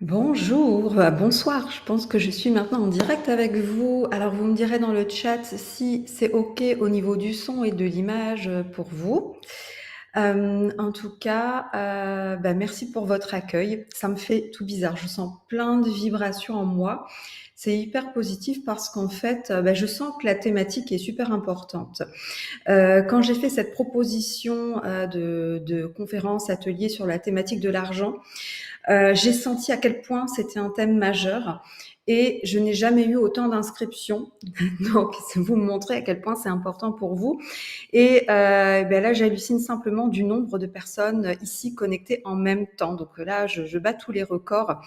Bonjour, bonsoir, je pense que je suis maintenant en direct avec vous. Alors vous me direz dans le chat si c'est OK au niveau du son et de l'image, pour vous. En tout cas, merci pour votre accueil. Ça me fait tout bizarre, je sens plein de vibrations en moi. C'est hyper positif parce qu'en fait, je sens que la thématique est super importante. Quand j'ai fait cette proposition, de conférence, atelier sur la thématique de l'argent, j'ai senti à quel point c'était un thème majeur et je n'ai jamais eu autant d'inscriptions. Donc, vous me montrez à quel point c'est important pour vous. Et là, j'hallucine simplement du nombre de personnes ici connectées en même temps. Donc là, je bats tous les records.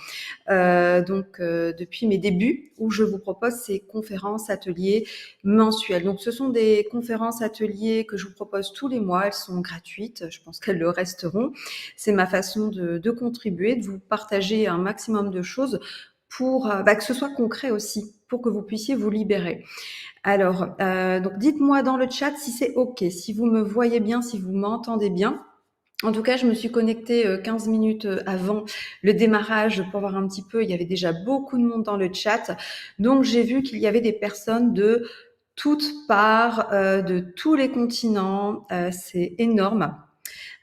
Depuis mes débuts, où je vous propose ces conférences, ateliers mensuels. Donc, ce sont des conférences, ateliers que je vous propose tous les mois. Elles sont gratuites. Je pense qu'elles le resteront. C'est ma façon de contribuer, de vous partager un maximum de choses pour que ce soit concret aussi, pour que vous puissiez vous libérer. Alors, donc dites-moi dans le chat si c'est OK, si vous me voyez bien, si vous m'entendez bien. En tout cas, je me suis connectée 15 minutes avant le démarrage pour voir un petit peu. Il y avait déjà beaucoup de monde dans le chat. Donc, j'ai vu qu'il y avait des personnes de toutes parts, de tous les continents. C'est énorme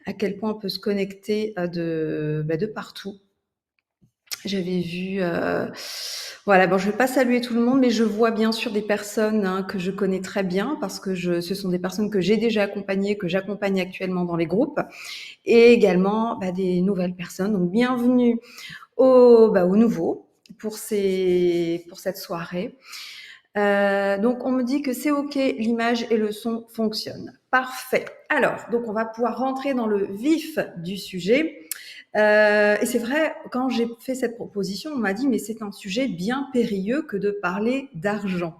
à quel point on peut se connecter de partout. J'avais vu, voilà, bon, je ne vais pas saluer tout le monde, mais je vois bien sûr des personnes que je connais très bien parce que ce sont des personnes que j'ai déjà accompagnées, que j'accompagne actuellement dans les groupes et également des nouvelles personnes. Donc, bienvenue aux nouveaux pour cette soirée. Donc, on me dit que c'est OK, l'image et le son fonctionnent. Parfait. Alors, donc, on va pouvoir rentrer dans le vif du sujet. Et c'est vrai, quand j'ai fait cette proposition, on m'a dit, mais c'est un sujet bien périlleux que de parler d'argent.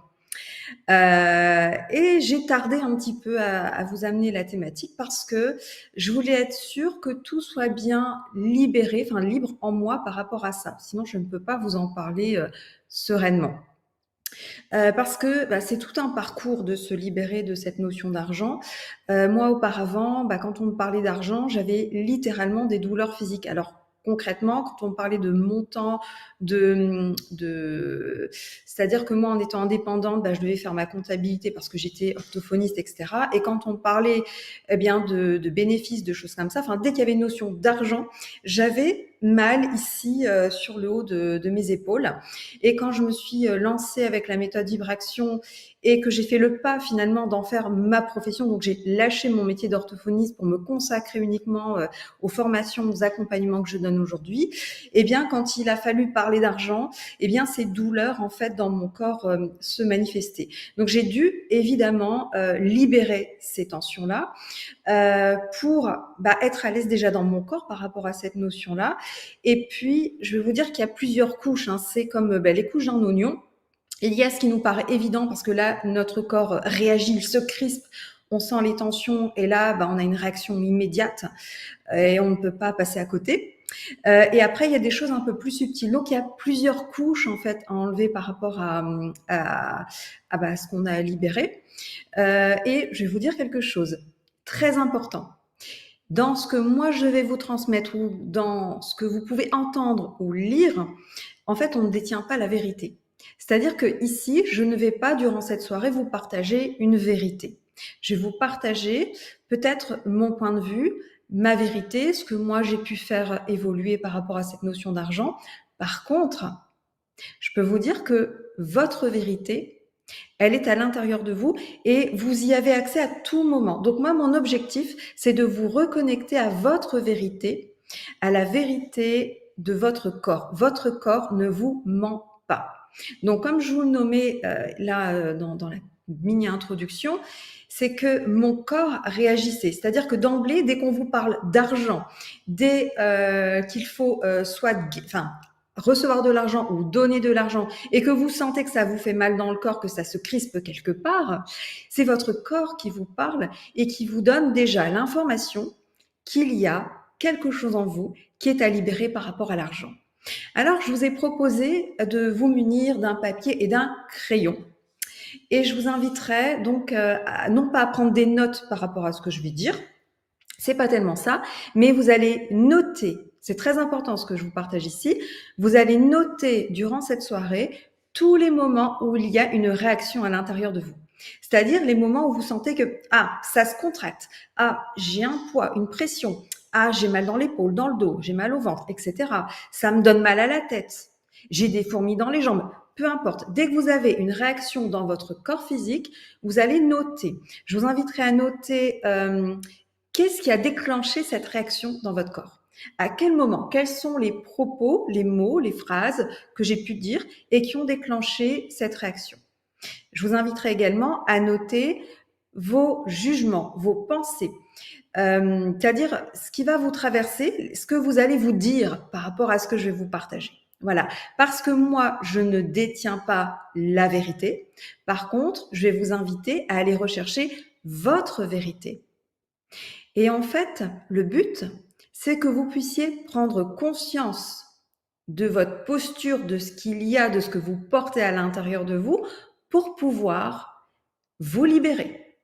Et j'ai tardé un petit peu à vous amener la thématique parce que je voulais être sûre que tout soit bien libéré, enfin libre en moi par rapport à ça. Sinon, je ne peux pas vous en parler sereinement. Parce que c'est tout un parcours de se libérer de cette notion d'argent. Moi, auparavant, quand on me parlait d'argent, j'avais littéralement des douleurs physiques. Alors, concrètement, quand on me parlait de montant, c'est-à-dire que moi, en étant indépendante, je devais faire ma comptabilité parce que j'étais orthophoniste, etc. Et quand on me parlait de bénéfices, de choses comme ça, enfin, dès qu'il y avait une notion d'argent, j'avais mal ici sur le haut de mes épaules. Et quand je me suis lancée avec la méthode Vibraction et que j'ai fait le pas finalement d'en faire ma profession, donc j'ai lâché mon métier d'orthophoniste pour me consacrer uniquement aux formations, aux accompagnements que je donne aujourd'hui, eh bien quand il a fallu parler d'argent, eh bien ces douleurs en fait dans mon corps se manifestaient. Donc j'ai dû évidemment libérer ces tensions-là pour être à l'aise déjà dans mon corps par rapport à cette notion-là. Et puis, je vais vous dire qu'il y a plusieurs couches. C'est comme les couches d'un oignon. Il y a ce qui nous paraît évident parce que là, notre corps réagit, il se crispe, on sent les tensions et là, on a une réaction immédiate et on ne peut pas passer à côté. Et après, il y a des choses un peu plus subtiles. Donc, il y a plusieurs couches en fait à enlever par rapport à ce qu'on a libéré. Et je vais vous dire quelque chose très important. Dans ce que moi je vais vous transmettre ou dans ce que vous pouvez entendre ou lire, en fait, on ne détient pas la vérité. C'est-à-dire que ici, je ne vais pas durant cette soirée vous partager une vérité. Je vais vous partager peut-être mon point de vue, ma vérité, ce que moi j'ai pu faire évoluer par rapport à cette notion d'argent. Par contre, je peux vous dire que votre vérité, elle est à l'intérieur de vous et vous y avez accès à tout moment. Donc moi, mon objectif, c'est de vous reconnecter à votre vérité, à la vérité de votre corps. Votre corps ne vous ment pas. Donc comme je vous le nommais dans la mini-introduction, c'est que mon corps réagissait. C'est-à-dire que d'emblée, dès qu'on vous parle d'argent, dès qu'il faut recevoir de l'argent ou donner de l'argent et que vous sentez que ça vous fait mal dans le corps, que ça se crispe quelque part, c'est votre corps qui vous parle et qui vous donne déjà l'information qu'il y a quelque chose en vous qui est à libérer par rapport à l'argent. Alors, je vous ai proposé de vous munir d'un papier et d'un crayon. Et je vous inviterai donc non pas à prendre des notes par rapport à ce que je vais dire, c'est pas tellement ça, mais vous allez noter C'est très important ce que je vous partage ici. Vous allez noter durant cette soirée tous les moments où il y a une réaction à l'intérieur de vous. C'est-à-dire les moments où vous sentez que, ah, ça se contracte, ah, j'ai un poids, une pression, ah, j'ai mal dans l'épaule, dans le dos, j'ai mal au ventre, etc. Ça me donne mal à la tête, j'ai des fourmis dans les jambes. Peu importe, dès que vous avez une réaction dans votre corps physique, vous allez noter. Je vous inviterai à noter qu'est-ce qui a déclenché cette réaction dans votre corps. À quel moment? Quels sont les propos, les mots, les phrases que j'ai pu dire et qui ont déclenché cette réaction? Je vous inviterai également à noter vos jugements, vos pensées, c'est-à-dire ce qui va vous traverser, ce que vous allez vous dire par rapport à ce que je vais vous partager. Voilà, parce que moi, je ne détiens pas la vérité. Par contre, je vais vous inviter à aller rechercher votre vérité. Et en fait, le but, c'est que vous puissiez prendre conscience de votre posture, de ce qu'il y a, de ce que vous portez à l'intérieur de vous, pour pouvoir vous libérer.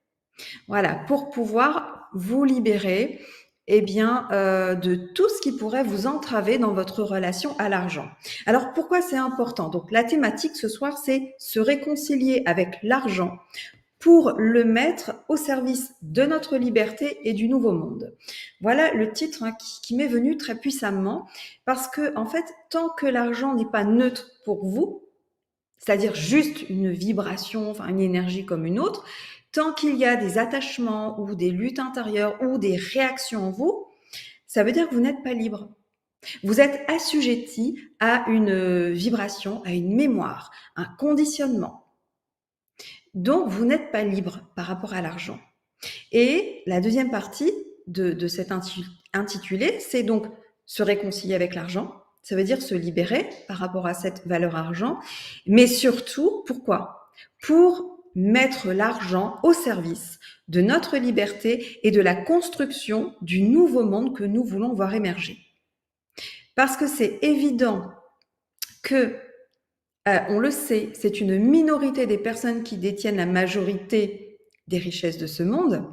Voilà, pour pouvoir vous libérer de tout ce qui pourrait vous entraver dans votre relation à l'argent. Alors pourquoi c'est important? Donc la thématique ce soir, c'est se réconcilier avec l'argent pour le mettre au service de notre liberté et du nouveau monde. Voilà le titre qui m'est venu très puissamment parce que en fait, tant que l'argent n'est pas neutre pour vous, c'est-à-dire juste une vibration, enfin une énergie comme une autre, tant qu'il y a des attachements ou des luttes intérieures ou des réactions en vous, ça veut dire que vous n'êtes pas libre. Vous êtes assujetti à une vibration, à une mémoire, un conditionnement. Donc, vous n'êtes pas libre par rapport à l'argent. Et la deuxième partie de cet intitulé, c'est donc se réconcilier avec l'argent. Ça veut dire se libérer par rapport à cette valeur argent. Mais surtout, pourquoi? Pour mettre l'argent au service de notre liberté et de la construction du nouveau monde que nous voulons voir émerger. Parce que c'est évident que on le sait, c'est une minorité des personnes qui détiennent la majorité des richesses de ce monde.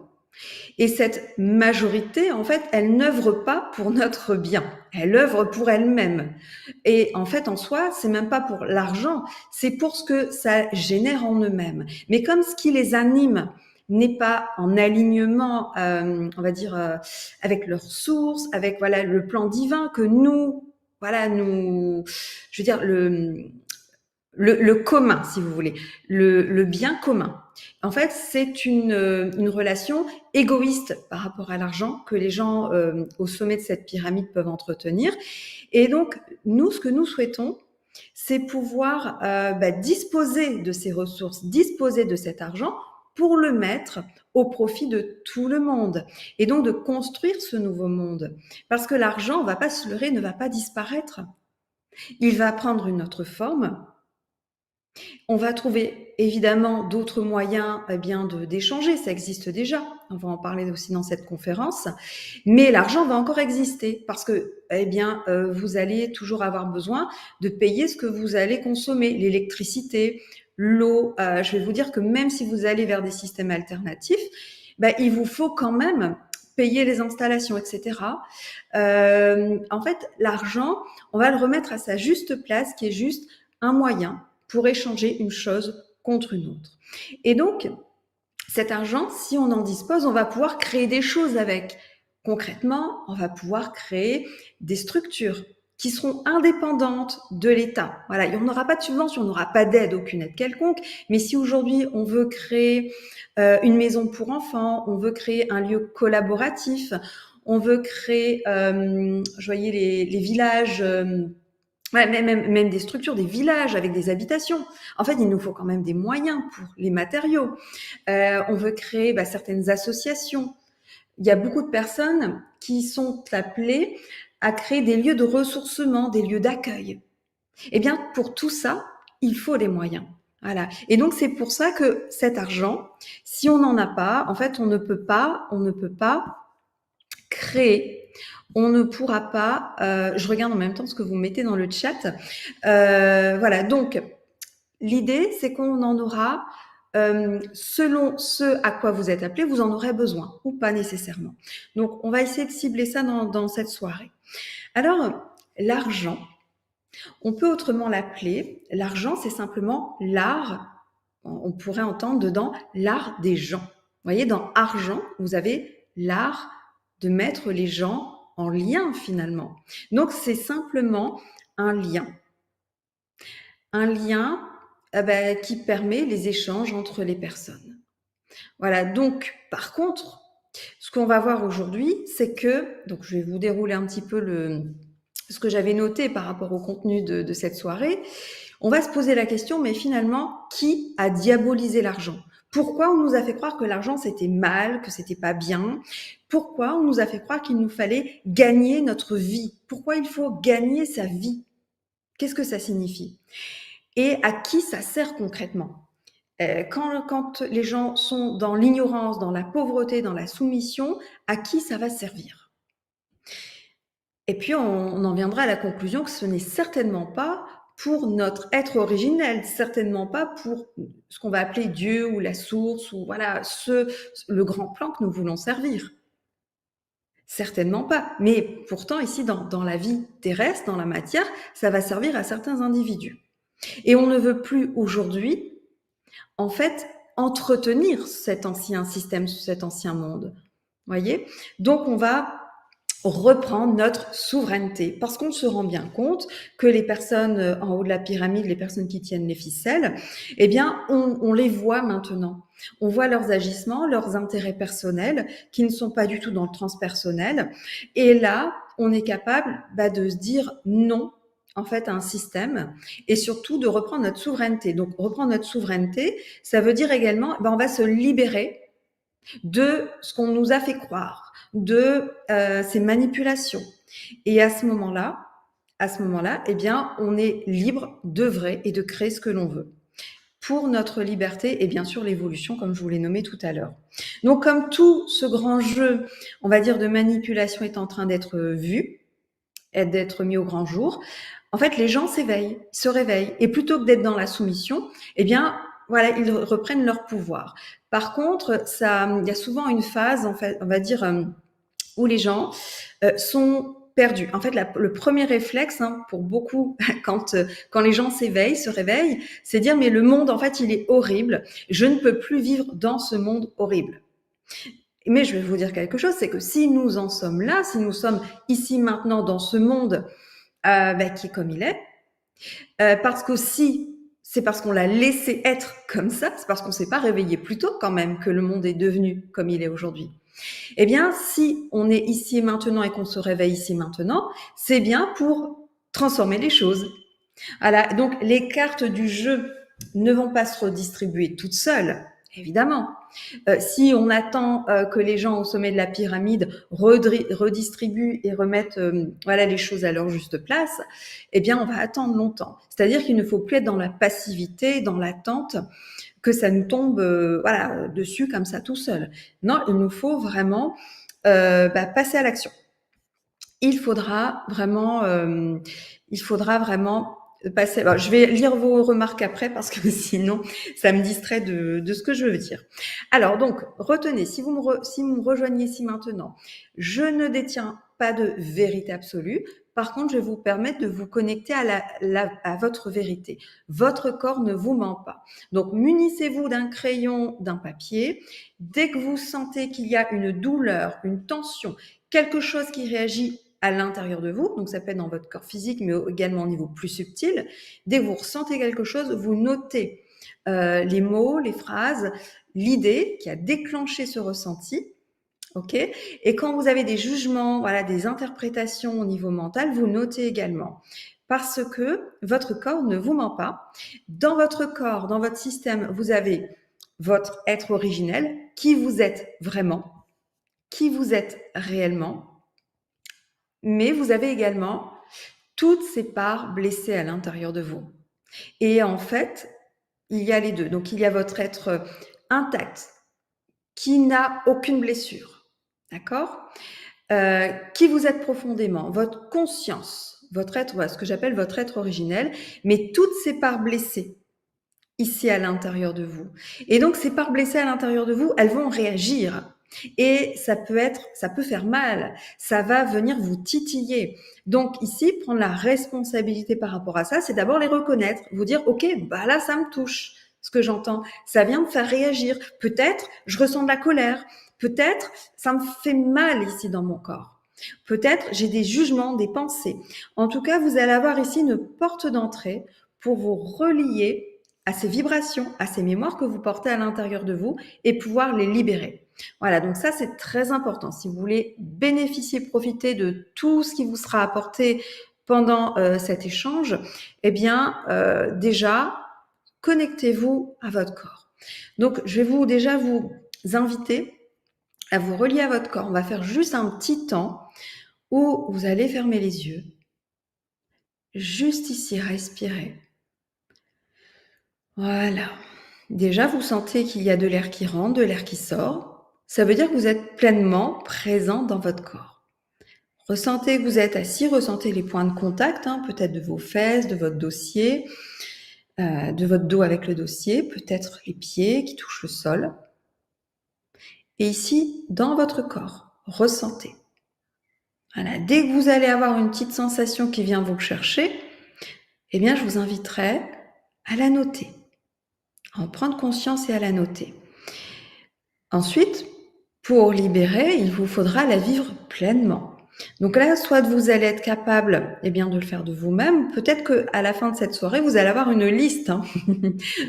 Et cette majorité, en fait, elle n'œuvre pas pour notre bien. Elle œuvre pour elle-même. Et en fait, en soi, c'est même pas pour l'argent, c'est pour ce que ça génère en eux-mêmes. Mais comme ce qui les anime n'est pas en alignement, on va dire, avec leurs sources, avec voilà le plan divin que nous, voilà, nous, je veux dire le commun, si vous voulez, le bien commun. En fait, c'est une relation égoïste par rapport à l'argent que les gens au sommet de cette pyramide peuvent entretenir. Et donc, nous, ce que nous souhaitons, c'est pouvoir disposer de ces ressources, disposer de cet argent pour le mettre au profit de tout le monde et donc de construire ce nouveau monde. Parce que l'argent, on va pas se leurrer, ne va pas disparaître. Il va prendre une autre forme. On va trouver évidemment d'autres moyens d'échanger, ça existe déjà. On va en parler aussi dans cette conférence. Mais l'argent va encore exister parce que vous allez toujours avoir besoin de payer ce que vous allez consommer, l'électricité, l'eau. Je vais vous dire que même si vous allez vers des systèmes alternatifs, il vous faut quand même payer les installations, etc. En fait, l'argent, on va le remettre à sa juste place, qui est juste un moyen pour échanger une chose contre une autre. Et donc, cet argent, si on en dispose, on va pouvoir créer des choses avec. Concrètement, on va pouvoir créer des structures qui seront indépendantes de l'État. Voilà, on n'aura pas de subvention, on n'aura pas d'aide, aucune aide quelconque. Mais si aujourd'hui on veut créer une maison pour enfants, on veut créer un lieu collaboratif, on veut créer, je voyais les villages. Ouais, même des structures, des villages avec des habitations. En fait, il nous faut quand même des moyens pour les matériaux. On veut créer certaines associations. Il y a beaucoup de personnes qui sont appelées à créer des lieux de ressourcement, des lieux d'accueil. Eh bien, pour tout ça, il faut des moyens. Voilà. Et donc, c'est pour ça que cet argent, si on n'en a pas, en fait, on ne peut pas créer. On ne pourra pas, je regarde en même temps ce que vous mettez dans le chat. Voilà, donc l'idée, c'est qu'on en aura, selon ce à quoi vous êtes appelé, vous en aurez besoin ou pas nécessairement. Donc, on va essayer de cibler ça dans cette soirée. Alors, l'argent, on peut autrement l'appeler, l'argent, c'est simplement l'art, on pourrait entendre dedans l'art des gens. Vous voyez, dans argent, vous avez l'art de mettre les gens en lien finalement. Donc, c'est simplement un lien. Un lien qui permet les échanges entre les personnes. Voilà, donc par contre, ce qu'on va voir aujourd'hui, c'est que, donc je vais vous dérouler un petit peu ce que j'avais noté par rapport au contenu de cette soirée. On va se poser la question, mais finalement, qui a diabolisé l'argent? Pourquoi on nous a fait croire que l'argent c'était mal, que c'était pas bien? Pourquoi on nous a fait croire qu'il nous fallait gagner notre vie? Pourquoi il faut gagner sa vie? Qu'est-ce que ça signifie? Et à qui ça sert concrètement? Quand les gens sont dans l'ignorance, dans la pauvreté, dans la soumission, à qui ça va servir? Et puis on en viendra à la conclusion que ce n'est certainement pas pour notre être originel, certainement pas pour ce qu'on va appeler Dieu ou la source ou voilà le grand plan que nous voulons servir. Certainement pas. Mais pourtant ici dans la vie terrestre, dans la matière, ça va servir à certains individus. Et on ne veut plus aujourd'hui, en fait, entretenir cet ancien système, cet ancien monde. Voyez? Donc on va reprendre notre souveraineté parce qu'on se rend bien compte que les personnes en haut de la pyramide, les personnes qui tiennent les ficelles, eh bien, on les voit maintenant. On voit leurs agissements, leurs intérêts personnels qui ne sont pas du tout dans le transpersonnel. Et là, on est capable de se dire non en fait à un système et surtout de reprendre notre souveraineté. Donc reprendre notre souveraineté, ça veut dire également on va se libérer de ce qu'on nous a fait croire, de ces manipulations. Et à ce moment-là, eh bien, on est libre d'œuvrer et de créer ce que l'on veut pour notre liberté et bien sûr l'évolution, comme je vous l'ai nommé tout à l'heure. Donc, comme tout ce grand jeu, on va dire, de manipulation est en train d'être vu, et d'être mis au grand jour, en fait, les gens s'éveillent, se réveillent. Et plutôt que d'être dans la soumission, eh bien, voilà, ils reprennent leur pouvoir. Par contre, il y a souvent une phase, en fait, on va dire, où les gens sont perdus. En fait, le premier réflexe pour beaucoup, quand les gens se réveillent, c'est dire mais le monde, en fait, il est horrible. Je ne peux plus vivre dans ce monde horrible. Mais je vais vous dire quelque chose, c'est que si nous en sommes là, si nous sommes ici maintenant dans ce monde qui est comme il est, parce qu'aussi, c'est parce qu'on l'a laissé être comme ça, c'est parce qu'on ne s'est pas réveillé plus tôt quand même que le monde est devenu comme il est aujourd'hui. Eh bien, si on est ici et maintenant et qu'on se réveille ici et maintenant, c'est bien pour transformer les choses. Voilà, donc les cartes du jeu ne vont pas se redistribuer toutes seules, évidemment. Si on attend que les gens au sommet de la pyramide redistribuent et remettent les choses à leur juste place, eh bien, on va attendre longtemps. C'est-à-dire qu'il ne faut plus être dans la passivité, dans l'attente, que ça nous tombe dessus comme ça tout seul. Non, il nous faut vraiment passer à l'action. Il faudra vraiment passer. Je vais lire vos remarques après parce que sinon ça me distrait de ce que je veux dire. Alors donc retenez, si vous me rejoignez ici maintenant, je ne détiens pas de vérité absolue. Par contre, je vais vous permettre de vous connecter à votre vérité. Votre corps ne vous ment pas. Donc, munissez-vous d'un crayon, d'un papier. Dès que vous sentez qu'il y a une douleur, une tension, quelque chose qui réagit à l'intérieur de vous, donc ça peut être dans votre corps physique, mais également au niveau plus subtil. Dès que vous ressentez quelque chose, vous notez les mots, les phrases, l'idée qui a déclenché ce ressenti. Ok. Et quand vous avez des jugements, des interprétations au niveau mental, vous notez également. Parce que votre corps ne vous ment pas. Dans votre corps, dans votre système, vous avez votre être originel, qui vous êtes vraiment, qui vous êtes réellement. Mais vous avez également toutes ces parts blessées à l'intérieur de vous. Et en fait, il y a les deux. Donc, il y a votre être intact, qui n'a aucune blessure. D'accord ? Qui vous êtes profondément, votre conscience, votre être, ce que j'appelle votre être originel, mais toutes ces parts blessées ici à l'intérieur de vous. Et donc, ces parts blessées à l'intérieur de vous, elles vont réagir. Et ça peut faire mal, ça va venir vous titiller. Donc ici, prendre la responsabilité par rapport à ça, c'est d'abord les reconnaître, vous dire, ok, bah là, ça me touche, ce que j'entends, ça vient me faire réagir. Peut-être, je ressens de la colère. Peut-être, ça me fait mal ici dans mon corps. Peut-être, j'ai des jugements, des pensées. En tout cas, vous allez avoir ici une porte d'entrée pour vous relier à ces vibrations, à ces mémoires que vous portez à l'intérieur de vous et pouvoir les libérer. Voilà, donc ça c'est très important. Si vous voulez bénéficier, profiter de tout ce qui vous sera apporté pendant cet échange, eh bien déjà, connectez-vous à votre corps. Donc je vais déjà vous inviter à vous relier à votre corps. On va faire juste un petit temps où vous allez fermer les yeux. Juste ici, respirez. Voilà. Déjà, vous sentez qu'il y a de l'air qui rentre, de l'air qui sort. Ça veut dire que vous êtes pleinement présent dans votre corps. Ressentez que vous êtes assis, ressentez les points de contact, peut-être de vos fesses, de votre dossier, de votre dos avec le dossier, peut-être les pieds qui touchent le sol. Et ici, dans votre corps, ressentez. Voilà. Dès que vous allez avoir une petite sensation qui vient vous chercher, eh bien, je vous inviterai à la noter, à en prendre conscience et à la noter. Ensuite, pour libérer, il vous faudra la vivre pleinement. Donc là, soit vous allez être capable de le faire de vous-même, peut-être qu'à la fin de cette soirée, vous allez avoir une liste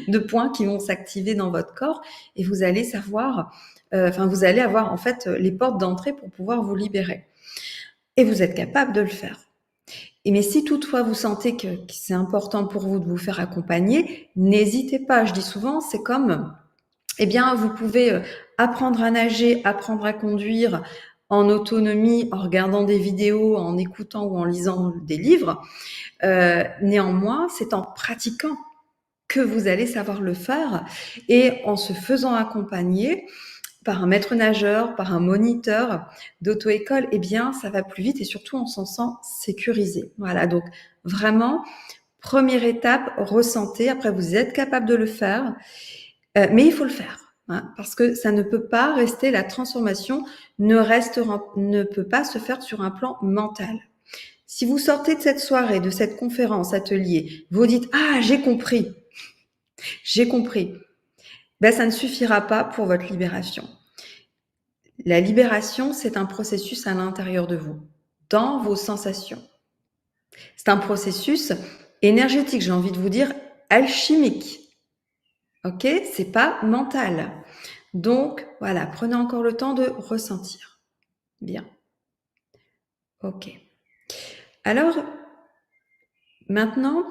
de points qui vont s'activer dans votre corps et vous allez savoir, vous allez avoir en fait les portes d'entrée pour pouvoir vous libérer. Et vous êtes capable de le faire. Mais si toutefois vous sentez que c'est important pour vous de vous faire accompagner, n'hésitez pas. Je dis souvent, c'est comme, vous pouvez apprendre à nager, apprendre à conduire en autonomie, en regardant des vidéos, en écoutant ou en lisant des livres. Néanmoins, c'est en pratiquant que vous allez savoir le faire et en se faisant accompagner par un maître nageur, par un moniteur d'auto-école, ça va plus vite et surtout on s'en sent sécurisé. Voilà, donc vraiment, première étape, ressentez. Après, vous êtes capable de le faire, mais il faut le faire. Parce que ça ne peut pas rester, la transformation ne peut pas se faire sur un plan mental. Si vous sortez de cette soirée, de cette conférence, atelier, vous dites « Ah, j'ai compris », ça ne suffira pas pour votre libération. La libération, c'est un processus à l'intérieur de vous, dans vos sensations. C'est un processus énergétique, j'ai envie de vous dire alchimique. Ok ? C'est pas mental. Donc, voilà, prenez encore le temps de ressentir. Bien. Ok. Alors, maintenant,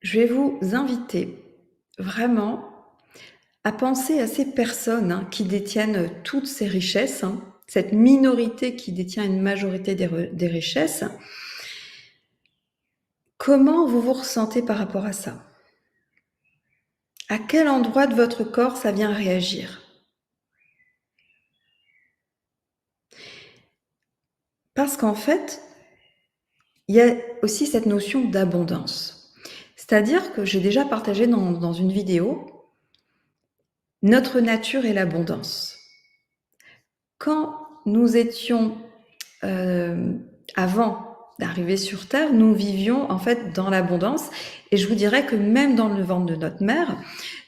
je vais vous inviter vraiment à penser à ces personnes qui détiennent toutes ces richesses, cette minorité qui détient une majorité des richesses. Comment vous vous ressentez par rapport à ça ? À quel endroit de votre corps ça vient réagir ? Parce qu'en fait, il y a aussi cette notion d'abondance. C'est-à-dire que j'ai déjà partagé dans une vidéo, notre nature est l'abondance. Quand nous étions, avant d'arriver sur Terre, nous vivions en fait dans l'abondance. Et je vous dirais que même dans le ventre de notre mère,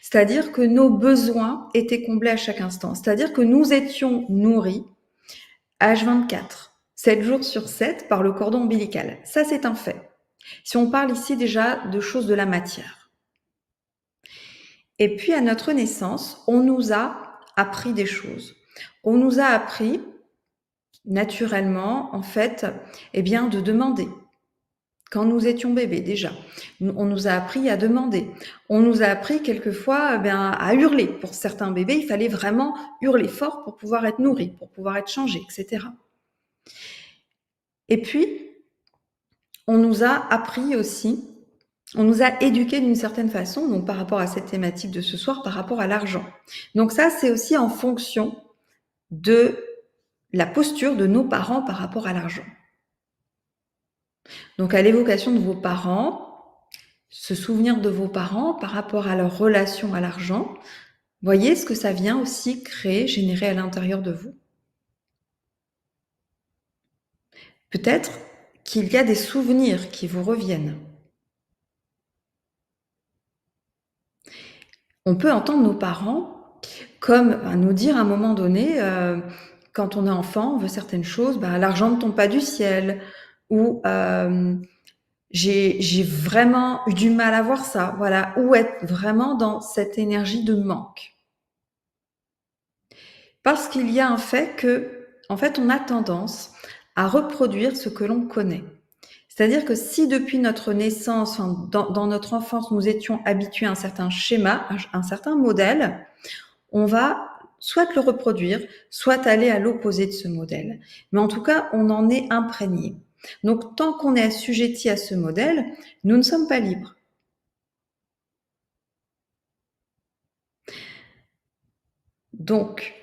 c'est-à-dire que nos besoins étaient comblés à chaque instant. C'est-à-dire que nous étions nourris H24, 7 jours sur 7 par le cordon ombilical. Ça, c'est un fait. Si on parle ici déjà de choses de la matière. Et puis, à notre naissance, on nous a appris des choses. On nous a appris, naturellement, en fait, de demander. Quand nous étions bébés, déjà, on nous a appris à demander. On nous a appris quelquefois à hurler. Pour certains bébés, il fallait vraiment hurler fort pour pouvoir être nourri, pour pouvoir être changé, etc. Et puis, on nous a appris aussi, on nous a éduqués d'une certaine façon, donc par rapport à cette thématique de ce soir, par rapport à l'argent. Donc ça, c'est aussi en fonction de la posture de nos parents par rapport à l'argent. Donc à l'évocation de vos parents, se souvenir de vos parents par rapport à leur relation à l'argent, Voyez ce que ça vient aussi créer, générer à l'intérieur de vous? Peut-être qu'il y a des souvenirs qui vous reviennent. On peut entendre nos parents comme, nous dire à un moment donné, quand on est enfant, on veut certaines choses, bah, l'argent ne tombe pas du ciel ou j'ai vraiment eu du mal à voir ça, voilà, ou être vraiment dans cette énergie de manque. Parce qu'il y a un fait que, en fait, on a tendance à reproduire ce que l'on connaît. C'est-à-dire que si depuis notre naissance, enfin, dans notre enfance, nous étions habitués à un certain schéma, un certain modèle, on va soit le reproduire, soit aller à l'opposé de ce modèle. Mais en tout cas, on en est imprégné. Donc, tant qu'on est assujetti à ce modèle, nous ne sommes pas libres. Donc,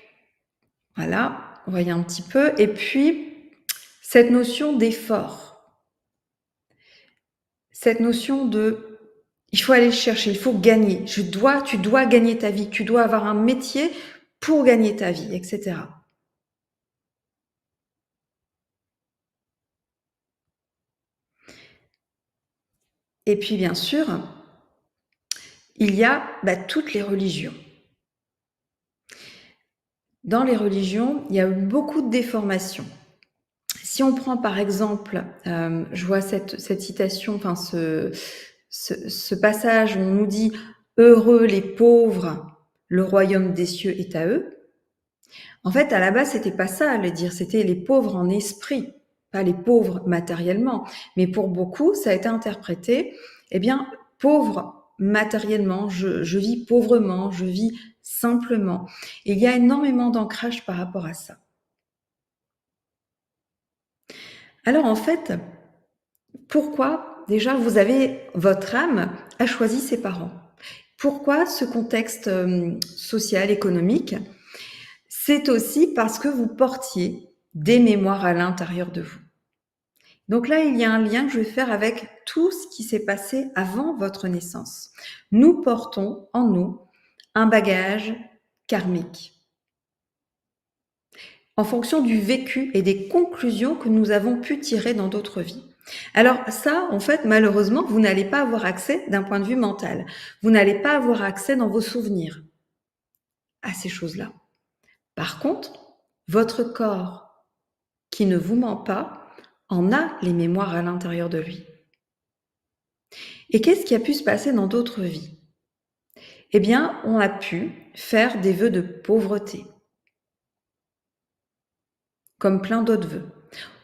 voilà, vous voyez un petit peu. Et puis, cette notion d'effort, cette notion de il faut aller chercher, il faut gagner. Tu dois gagner ta vie, tu dois avoir un métier pour gagner ta vie, etc. Et puis, bien sûr, il y a toutes les religions. Dans les religions, il y a eu beaucoup de déformations. Si on prend par exemple, je vois cette citation, enfin ce passage où on nous dit heureux les pauvres, le royaume des cieux est à eux. En fait, à la base, c'était pas ça à le dire, c'était les pauvres en esprit, pas les pauvres matériellement. Mais pour beaucoup, ça a été interprété, eh bien, pauvre matériellement, je vis pauvrement, je vis simplement. Et il y a énormément d'ancrage par rapport à ça. Alors en fait, pourquoi déjà vous avez votre âme a choisi ses parents? Pourquoi ce contexte social, économique? C'est aussi parce que vous portiez des mémoires à l'intérieur de vous. Donc là, il y a un lien que je vais faire avec tout ce qui s'est passé avant votre naissance. Nous portons en nous un bagage karmique en fonction du vécu et des conclusions que nous avons pu tirer dans d'autres vies. Alors ça, en fait, malheureusement, vous n'allez pas avoir accès d'un point de vue mental. Vous n'allez pas avoir accès dans vos souvenirs à ces choses-là. Par contre, votre corps, qui ne vous ment pas, en a les mémoires à l'intérieur de lui. Et qu'est-ce qui a pu se passer dans d'autres vies? Eh bien, on a pu faire des vœux de pauvreté, comme plein d'autres vœux.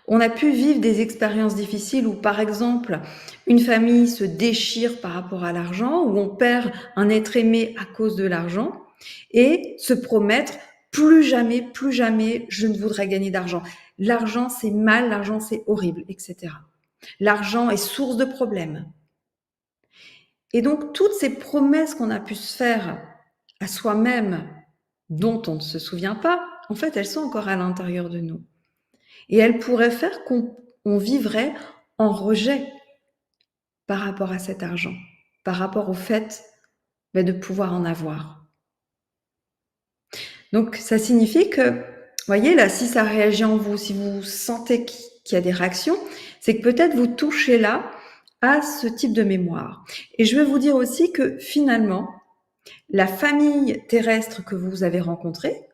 On a pu vivre des expériences difficiles où, par exemple, une famille se déchire par rapport à l'argent, où on perd un être aimé à cause de l'argent, et se promettre plus jamais, je ne voudrais gagner d'argent. L'argent, c'est mal, l'argent, c'est horrible, etc. L'argent est source de problèmes. Et donc, toutes ces promesses qu'on a pu se faire à soi-même, dont on ne se souvient pas, en fait, elles sont encore à l'intérieur de nous. Et elles pourraient faire qu'on vivrait en rejet par rapport à cet argent, par rapport au fait de pouvoir en avoir. Donc, ça signifie que, voyez, là, si ça réagit en vous, si vous sentez qu'il y a des réactions, c'est que peut-être vous touchez là à ce type de mémoire. Et je vais vous dire aussi que finalement, la famille terrestre que vous avez rencontrée,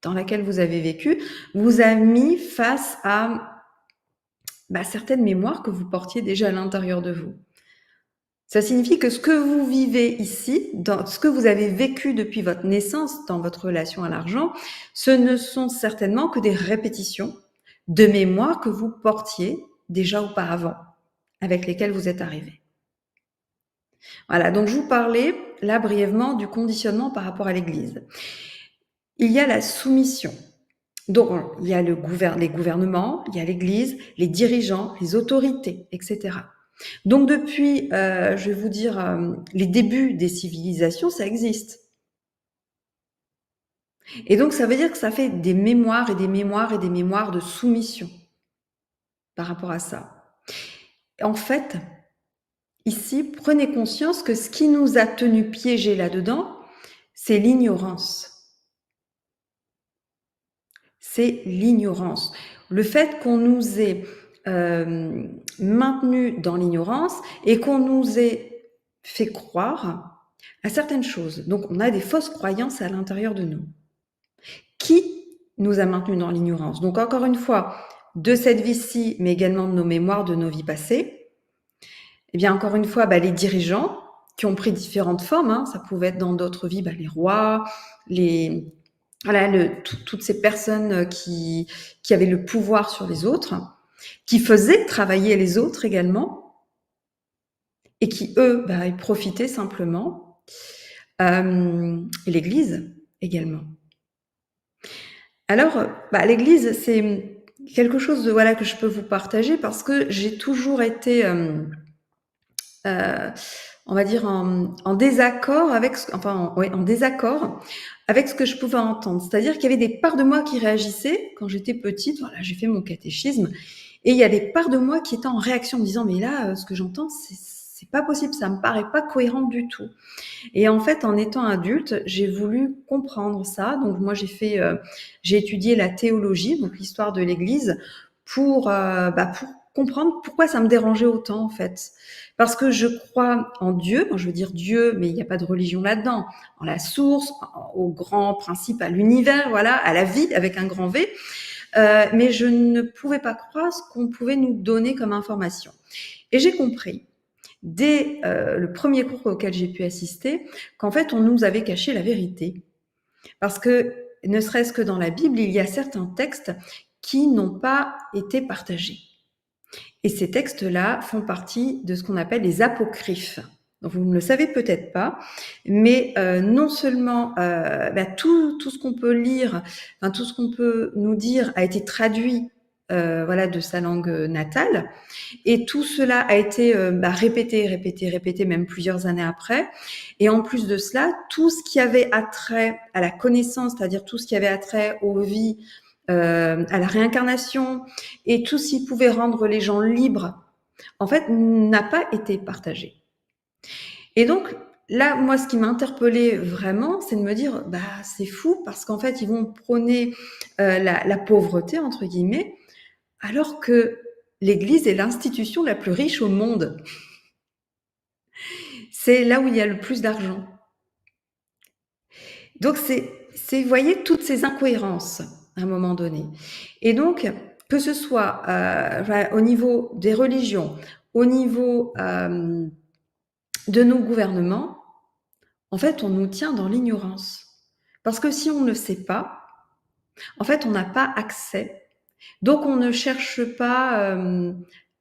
dans laquelle vous avez vécu, vous a mis face à certaines mémoires que vous portiez déjà à l'intérieur de vous. Ça signifie que ce que vous vivez ici, dans ce que vous avez vécu depuis votre naissance dans votre relation à l'argent, ce ne sont certainement que des répétitions de mémoires que vous portiez déjà auparavant, avec lesquelles vous êtes arrivé. Voilà, donc je vous parlais là brièvement du conditionnement par rapport à l'Église. Il y a la soumission. Donc, il y a les gouvernements, il y a l'Église, les dirigeants, les autorités, etc. Donc, depuis, je vais vous dire, les débuts des civilisations, ça existe. Et donc, ça veut dire que ça fait des mémoires et des mémoires et des mémoires de soumission par rapport à ça. En fait, ici, prenez conscience que ce qui nous a tenus piégés là-dedans, C'est l'ignorance. C'est l'ignorance. Le fait qu'on nous ait maintenus dans l'ignorance et qu'on nous ait fait croire à certaines choses. Donc, on a des fausses croyances à l'intérieur de nous. Qui nous a maintenus dans l'ignorance? Donc, encore une fois, de cette vie-ci, mais également de nos mémoires, de nos vies passées. Eh bien, encore une fois, les dirigeants qui ont pris différentes formes. Hein, ça pouvait être dans d'autres vies, les rois, toutes ces personnes qui avaient le pouvoir sur les autres, qui faisaient travailler les autres également, et qui, eux, ils profitaient simplement. Et l'Église également. Alors, l'Église, c'est quelque chose de, que je peux vous partager parce que j'ai toujours été, on va dire, en désaccord avec, en désaccord avec ce que je pouvais entendre. C'est-à-dire qu'il y avait des parts de moi qui réagissaient quand j'étais petite. Voilà, j'ai fait mon catéchisme. Et il y a des parts de moi qui étaient en réaction, en me disant, mais là, ce que j'entends, c'est pas possible, ça me paraît pas cohérent du tout. Et en fait, en étant adulte, j'ai voulu comprendre ça. Donc moi, j'ai étudié la théologie, donc l'histoire de l'Église, pour comprendre pourquoi ça me dérangeait autant, en fait. Parce que je crois en Dieu, je veux dire Dieu, mais il n'y a pas de religion là-dedans, en la source, au grand principe, à l'univers, voilà, à la vie avec un grand V. Mais je ne pouvais pas croire ce qu'on pouvait nous donner comme information. Et j'ai compris, dès le premier cours auquel j'ai pu assister, qu'en fait, on nous avait caché la vérité. Parce que, ne serait-ce que dans la Bible, il y a certains textes qui n'ont pas été partagés. Et ces textes-là font partie de ce qu'on appelle les apocryphes. Donc, vous ne le savez peut-être pas, mais non seulement tout ce qu'on peut lire, tout ce qu'on peut nous dire a été traduit de sa langue natale, et tout cela a été répété, même plusieurs années après. Et en plus de cela, tout ce qui avait attrait à la connaissance, c'est-à-dire tout ce qui avait attrait aux vies, à la réincarnation, et tout ce qui pouvait rendre les gens libres, en fait, n'a pas été partagé. Et donc, là, moi, ce qui m'a interpellée vraiment, c'est de me dire, c'est fou, parce qu'en fait, ils vont prôner la pauvreté, entre guillemets, alors que l'Église est l'institution la plus riche au monde. C'est là où il y a le plus d'argent. Donc, vous voyez, toutes ces incohérences à un moment donné. Et donc, que ce soit au niveau des religions, au niveau de nos gouvernements, en fait, on nous tient dans l'ignorance. Parce que si on ne sait pas, en fait, on n'a pas accès. Donc, on ne cherche pas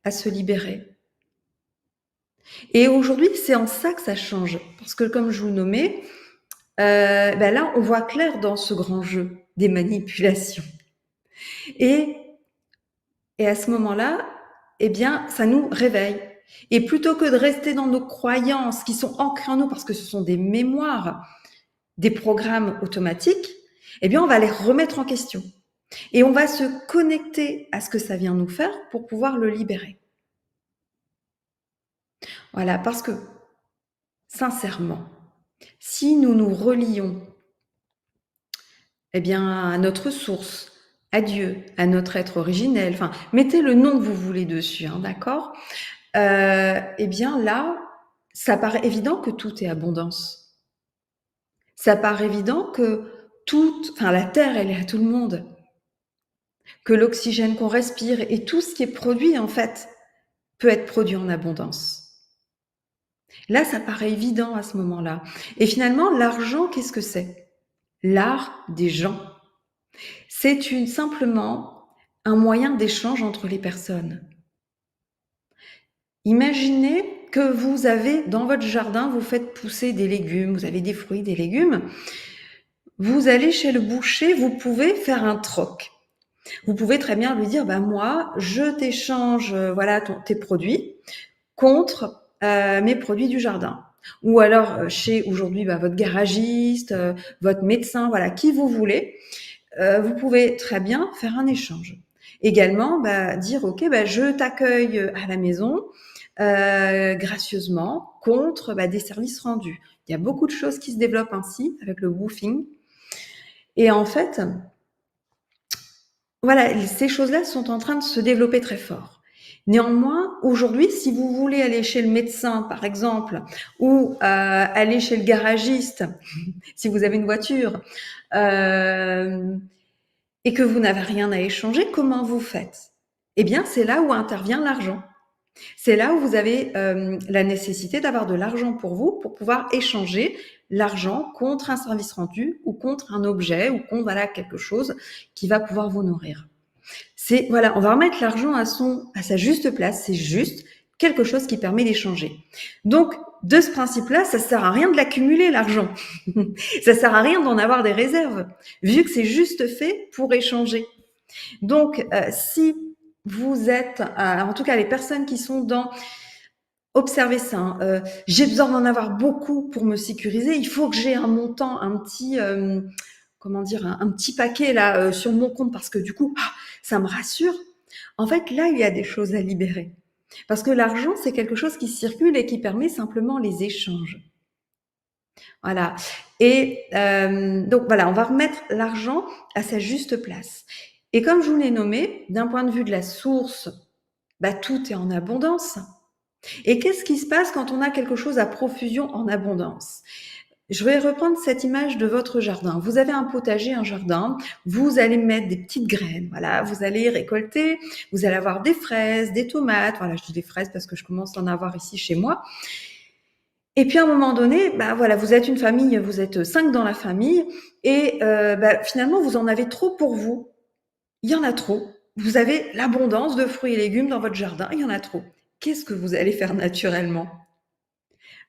à se libérer. Et aujourd'hui, c'est en ça que ça change. Parce que, comme je vous le nommais, là, on voit clair dans ce grand jeu des manipulations. Et à ce moment-là, eh bien, ça nous réveille. Et plutôt que de rester dans nos croyances qui sont ancrées en nous, parce que ce sont des mémoires, des programmes automatiques, eh bien, on va les remettre en question. Et on va se connecter à ce que ça vient nous faire pour pouvoir le libérer. Voilà, parce que, sincèrement, si nous nous relions à notre source, à Dieu, à notre être originel, mettez le nom que vous voulez dessus, d'accord ? Là, ça paraît évident que tout est abondance. Ça paraît évident que la terre, elle est à tout le monde. Que l'oxygène qu'on respire et tout ce qui est produit, en fait, peut être produit en abondance. Là, ça paraît évident à ce moment-là. Et finalement, l'argent, qu'est-ce que c'est ? L'art des gens. C'est simplement un moyen d'échange entre les personnes. Imaginez que vous avez, dans votre jardin, vous faites pousser des légumes, vous avez des fruits, des légumes. Vous allez chez le boucher, vous pouvez faire un troc. Vous pouvez très bien lui dire, moi, je t'échange tes produits contre mes produits du jardin. Ou alors chez aujourd'hui votre garagiste, votre médecin, qui vous voulez, vous pouvez très bien faire un échange. Également, dire ok, je t'accueille à la maison, gracieusement contre des services rendus. Il y a beaucoup de choses qui se développent ainsi avec le woofing. Et en fait, voilà, ces choses-là sont en train de se développer très fort. Néanmoins, aujourd'hui, si vous voulez aller chez le médecin, par exemple, ou aller chez le garagiste, si vous avez une voiture, et que vous n'avez rien à échanger, comment vous faites? Eh bien, c'est là où intervient l'argent. C'est là où vous avez la nécessité d'avoir de l'argent pour vous, pour pouvoir échanger l'argent contre un service rendu ou contre un objet ou contre quelque chose qui va pouvoir vous nourrir. On va remettre l'argent à sa juste place. C'est juste quelque chose qui permet d'échanger. Donc, de ce principe-là, ça sert à rien de l'accumuler, l'argent. Ça sert à rien d'en avoir des réserves, vu que c'est juste fait pour échanger. Donc, si vous êtes, en tout cas les personnes qui sont dans observez ça, hein, j'ai besoin d'en avoir beaucoup pour me sécuriser, il faut que j'ai un montant, un petit, comment dire, un petit paquet là sur mon compte parce que du coup, ça me rassure. En fait, là, il y a des choses à libérer. Parce que l'argent, c'est quelque chose qui circule et qui permet simplement les échanges. Voilà. Et donc voilà, on va remettre l'argent à sa juste place. Et comme je vous l'ai nommé, d'un point de vue de la source, tout est en abondance. Et qu'est-ce qui se passe quand on a quelque chose à profusion en abondance? Je vais reprendre cette image de votre jardin. Vous avez un potager, un jardin, vous allez mettre des petites graines, voilà, vous allez récolter, vous allez avoir des fraises, des tomates, voilà, je dis des fraises parce que je commence à en avoir ici chez moi. Et puis à un moment donné, voilà, vous êtes une famille, vous êtes 5 dans la famille et finalement vous en avez trop pour vous. Il y en a trop. Vous avez l'abondance de fruits et légumes dans votre jardin, il y en a trop. Qu'est-ce que vous allez faire naturellement?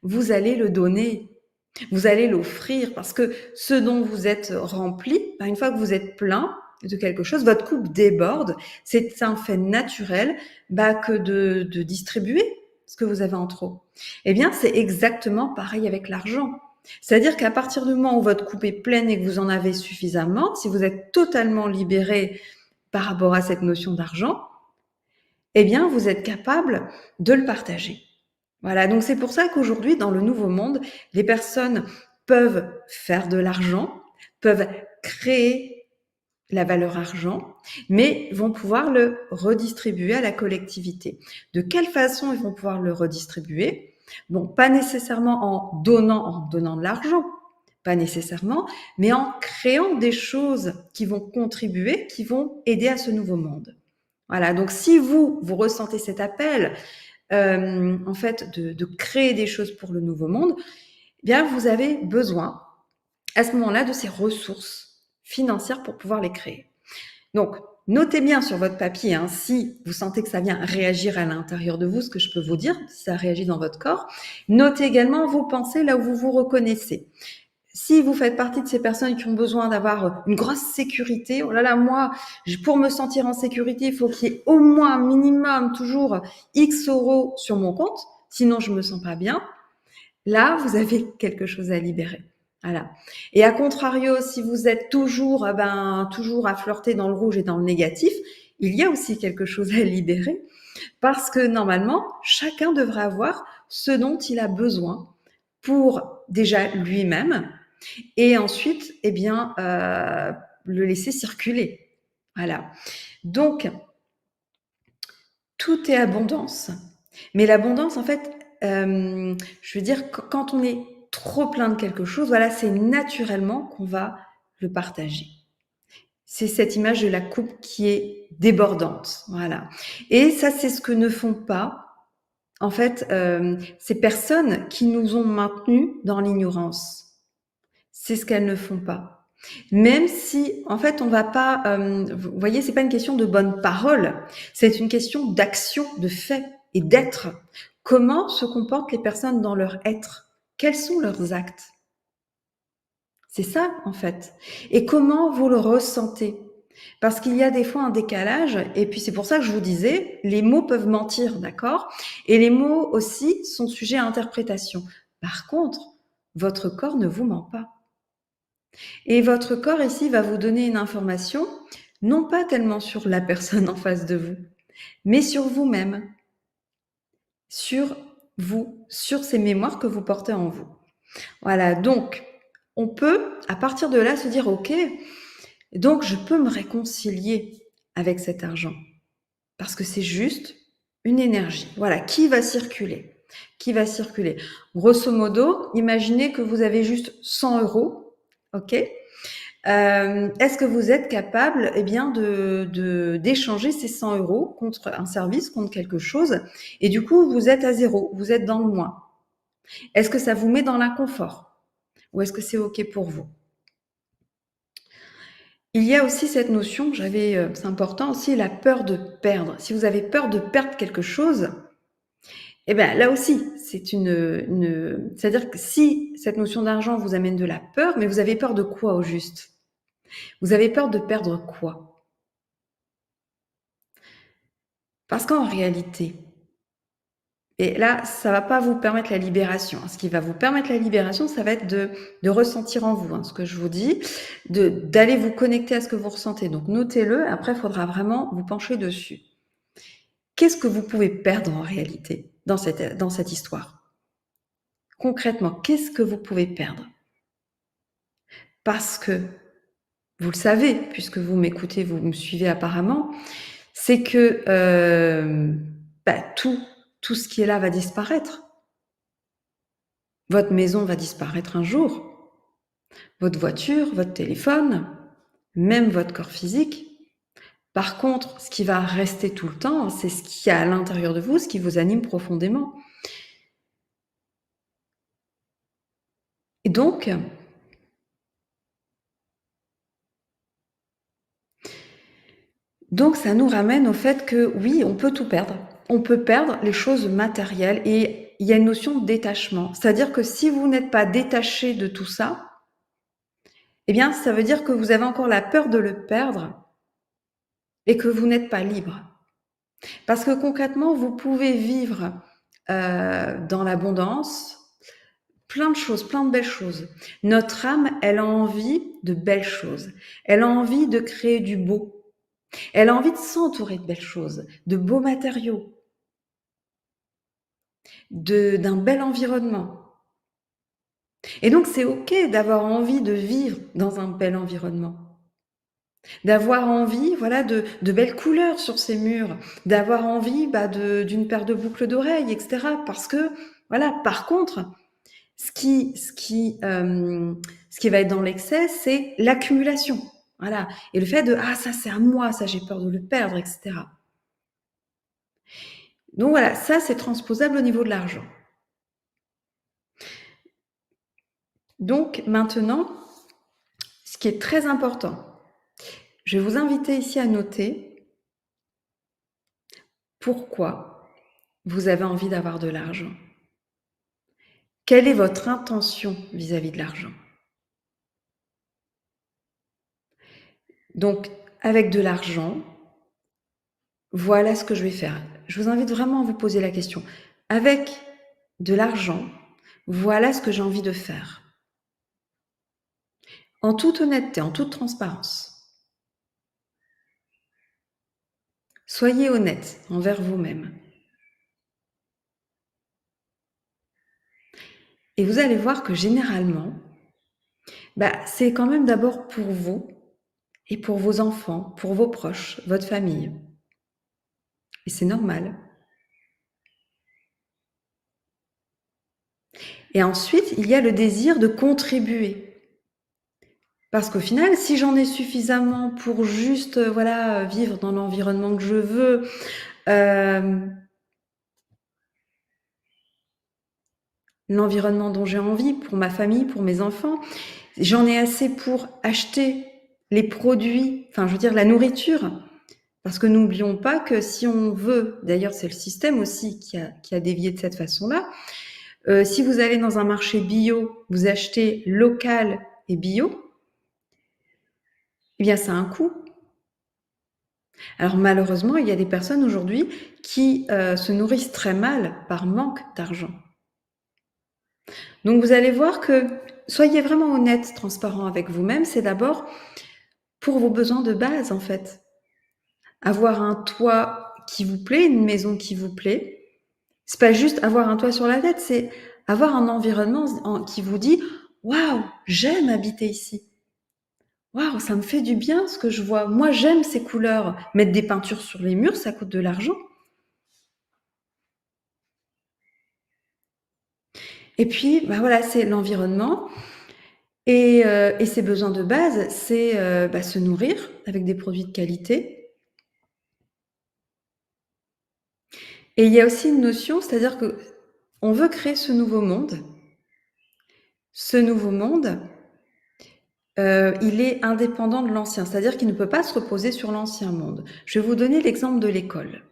Vous allez le donner. Vous allez l'offrir parce que ce dont vous êtes rempli, une fois que vous êtes plein de quelque chose, votre coupe déborde. C'est un fait naturel que de distribuer ce que vous avez en trop. Eh bien, c'est exactement pareil avec l'argent. C'est-à-dire qu'à partir du moment où votre coupe est pleine et que vous en avez suffisamment, si vous êtes totalement libéré par rapport à cette notion d'argent, eh bien, vous êtes capable de le partager. Voilà, donc c'est pour ça qu'aujourd'hui, dans le nouveau monde, les personnes peuvent faire de l'argent, peuvent créer la valeur argent, mais vont pouvoir le redistribuer à la collectivité. De quelle façon ils vont pouvoir le redistribuer? Bon, pas nécessairement en donnant de l'argent, pas nécessairement, mais en créant des choses qui vont contribuer, qui vont aider à ce nouveau monde. Voilà, donc si vous ressentez cet appel, en fait, de créer des choses pour le nouveau monde, eh bien, vous avez besoin, à ce moment-là, de ces ressources financières pour pouvoir les créer. Donc, notez bien sur votre papier, si vous sentez que ça vient réagir à l'intérieur de vous, ce que je peux vous dire, si ça réagit dans votre corps. Notez également vos pensées là où vous vous reconnaissez. Si vous faites partie de ces personnes qui ont besoin d'avoir une grosse sécurité, oh là là, moi, pour me sentir en sécurité, il faut qu'il y ait au moins un minimum, toujours X euros sur mon compte, sinon je me sens pas bien. Là, vous avez quelque chose à libérer. Voilà. Et à contrario, si vous êtes toujours, toujours à flirter dans le rouge et dans le négatif, il y a aussi quelque chose à libérer parce que normalement, chacun devrait avoir ce dont il a besoin pour déjà lui-même et ensuite, le laisser circuler. Voilà. Donc, tout est abondance. Mais l'abondance, en fait, je veux dire, quand on est trop plein de quelque chose, voilà, c'est naturellement qu'on va le partager. C'est cette image de la coupe qui est débordante, voilà. Et ça, c'est ce que ne font pas, en fait, ces personnes qui nous ont maintenus dans l'ignorance. C'est ce qu'elles ne font pas. Même si, en fait, on va pas, vous voyez, c'est pas une question de bonne parole, c'est une question d'action, de fait et d'être. Comment se comportent les personnes dans leur être? Quels sont leurs actes? C'est ça, en fait. Et comment vous le ressentez? Parce qu'il y a des fois un décalage, et puis c'est pour ça que je vous disais, les mots peuvent mentir, d'accord? Et les mots aussi sont sujets à interprétation. Par contre, votre corps ne vous ment pas. Et votre corps ici va vous donner une information, non pas tellement sur la personne en face de vous, mais sur vous-même. sur vous, sur ces mémoires que vous portez en vous. Voilà, donc on peut, à partir de là, se dire: «OK, donc je peux me réconcilier avec cet argent parce que c'est juste une énergie, voilà, qui va circuler, qui va circuler». Grosso modo, imaginez que vous avez juste 100 €, OK? Est-ce que vous êtes capable, eh bien, d'échanger ces 100 € contre un service, contre quelque chose et du coup, vous êtes à 0, vous êtes dans le moins? Est-ce que ça vous met dans l'inconfort ou est-ce que c'est OK pour vous? Il y a aussi cette notion, c'est important aussi, la peur de perdre. Si vous avez peur de perdre quelque chose, eh ben, là aussi, c'est-à-dire que si cette notion d'argent vous amène de la peur, mais vous avez peur de quoi au juste? Vous avez peur de perdre quoi? Parce qu'en réalité, et là, ça va pas vous permettre la libération. Ce qui va vous permettre la libération, ça va être de ressentir en vous, hein, ce que je vous dis, d'aller vous connecter à ce que vous ressentez. Donc notez-le, après, il faudra vraiment vous pencher dessus. Qu'est-ce que vous pouvez perdre en réalité dans cette histoire? Concrètement, qu'est-ce que vous pouvez perdre? Parce que, vous le savez, puisque vous m'écoutez, vous me suivez apparemment, c'est que tout ce qui est là va disparaître. Votre maison va disparaître un jour, votre voiture, votre téléphone, même votre corps physique. Par contre, ce qui va rester tout le temps, c'est ce qu'il y a à l'intérieur de vous, ce qui vous anime profondément. Et donc ça nous ramène au fait que oui, on peut tout perdre. On peut perdre les choses matérielles et il y a une notion de détachement. C'est-à-dire que si vous n'êtes pas détaché de tout ça, eh bien, ça veut dire que vous avez encore la peur de le perdre et que vous n'êtes pas libre. Parce que concrètement, vous pouvez vivre dans l'abondance, plein de choses, plein de belles choses. Notre âme, elle a envie de belles choses. Elle a envie de créer du beau. Elle a envie de s'entourer de belles choses, de beaux matériaux, d'un bel environnement. Et donc, c'est OK d'avoir envie de vivre dans un bel environnement. D'avoir envie, voilà, de belles couleurs sur ces murs, d'avoir envie, d'une paire de boucles d'oreilles, etc. Parce que, voilà, par contre, ce qui va être dans l'excès, c'est l'accumulation. Voilà. Et le fait de, ah, ça, c'est à moi, ça, j'ai peur de le perdre, etc. Donc voilà, ça, c'est transposable au niveau de l'argent. Donc maintenant, ce qui est très important, je vais vous inviter ici à noter pourquoi vous avez envie d'avoir de l'argent. Quelle est votre intention vis-à-vis de l'argent? Donc, avec de l'argent, voilà ce que je vais faire. Je vous invite vraiment à vous poser la question. Avec de l'argent, voilà ce que j'ai envie de faire. En toute honnêteté, en toute transparence. Soyez honnête envers vous-même. Et vous allez voir que généralement, c'est quand même d'abord pour vous et pour vos enfants, pour vos proches, votre famille. Et c'est normal. Et ensuite, il y a le désir de contribuer. Parce qu'au final, si j'en ai suffisamment pour juste, voilà, vivre dans l'environnement que je veux, l'environnement dont j'ai envie, pour ma famille, pour mes enfants, j'en ai assez pour acheter les produits, enfin, je veux dire, la nourriture. Parce que n'oublions pas que si on veut, d'ailleurs, c'est le système aussi qui a dévié de cette façon-là, si vous allez dans un marché bio, vous achetez local et bio, eh bien, ça a un coût. Alors malheureusement, il y a des personnes aujourd'hui qui se nourrissent très mal par manque d'argent. Donc vous allez voir que soyez vraiment honnête, transparent avec vous-même, c'est d'abord pour vos besoins de base en fait. Avoir un toit qui vous plaît, une maison qui vous plaît, C'est pas juste avoir un toit sur la tête, c'est avoir un environnement qui vous dit: «Waouh, j'aime habiter ici. Waouh, ça me fait du bien ce que je vois. Moi, j'aime ces couleurs». Mettre des peintures sur les murs, ça coûte de l'argent. Et puis, bah, voilà, c'est l'environnement et ses besoins de base, c'est, bah, se nourrir avec des produits de qualité. Et il y a aussi une notion, c'est-à-dire qu'on veut créer ce nouveau monde. Ce nouveau monde, il est indépendant de l'ancien, c'est-à-dire qu'il ne peut pas se reposer sur l'ancien monde. Je vais vous donner l'exemple de l'école.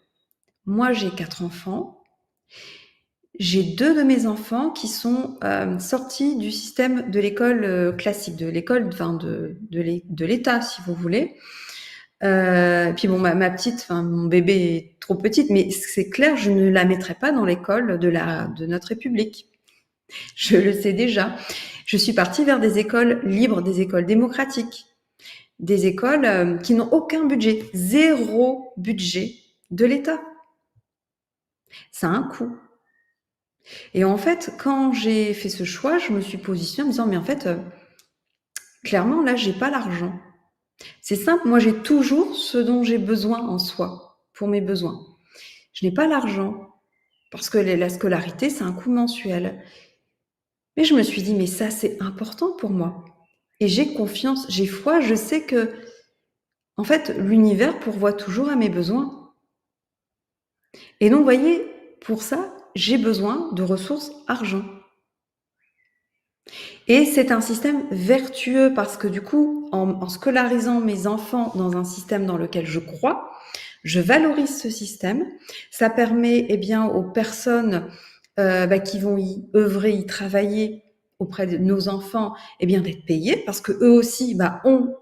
Moi, j'ai 4 enfants. J'ai 2 de mes enfants qui sont, sortis du système de l'école, classique, de l'école, enfin de l'État, si vous voulez. Puis bon, ma petite, enfin mon bébé est trop petite, mais c'est clair, je ne la mettrai pas dans l'école de notre République. Je le sais déjà. Je suis partie vers des écoles libres, des écoles démocratiques, des écoles qui n'ont aucun budget, zéro budget de l'État. Ça a un coût. Et en fait, quand j'ai fait ce choix, je me suis positionnée en me disant, mais en fait, clairement, là, j'ai pas l'argent. C'est simple, moi, j'ai toujours ce dont j'ai besoin en soi, pour mes besoins. Je n'ai pas l'argent, parce que la scolarité, c'est un coût mensuel. Mais je me suis dit, mais ça, c'est important pour moi. Et j'ai confiance, j'ai foi, je sais que, en fait, l'univers pourvoit toujours à mes besoins. Et donc, vous voyez, pour ça, j'ai besoin de ressources argent. Et c'est un système vertueux parce que du coup, en scolarisant mes enfants dans un système dans lequel je crois, je valorise ce système. Ça permet eh bien, aux personnes qui vont y œuvrer, y travailler auprès de nos enfants, eh bien d'être payés parce que eux aussi ont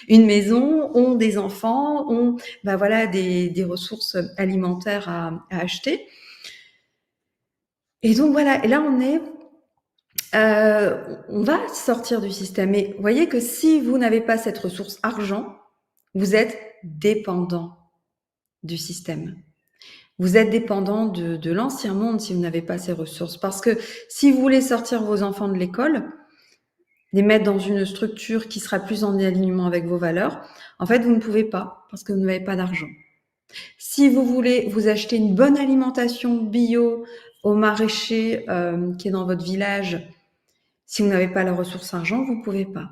une maison, ont des enfants, ont voilà des ressources alimentaires à acheter. Et donc voilà, et là on va sortir du système. Mais vous voyez que si vous n'avez pas cette ressource argent, vous êtes dépendant du système. Vous êtes dépendant de l'ancien monde si vous n'avez pas ces ressources. Parce que si vous voulez sortir vos enfants de l'école, les mettre dans une structure qui sera plus en alignement avec vos valeurs, en fait, vous ne pouvez pas parce que vous n'avez pas d'argent. Si vous voulez vous acheter une bonne alimentation bio au maraîcher qui est dans votre village, si vous n'avez pas la ressource argent, vous ne pouvez pas.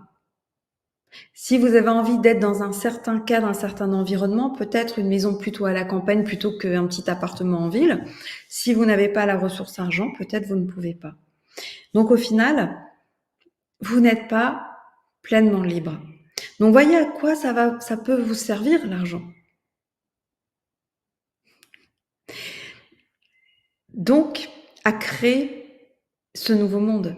Si vous avez envie d'être dans un certain cadre, un certain environnement, peut-être une maison plutôt à la campagne plutôt qu'un petit appartement en ville, si vous n'avez pas la ressource argent, peut-être vous ne pouvez pas. Donc au final, vous n'êtes pas pleinement libre. Donc voyez à quoi ça peut vous servir l'argent. Donc à créer ce nouveau monde.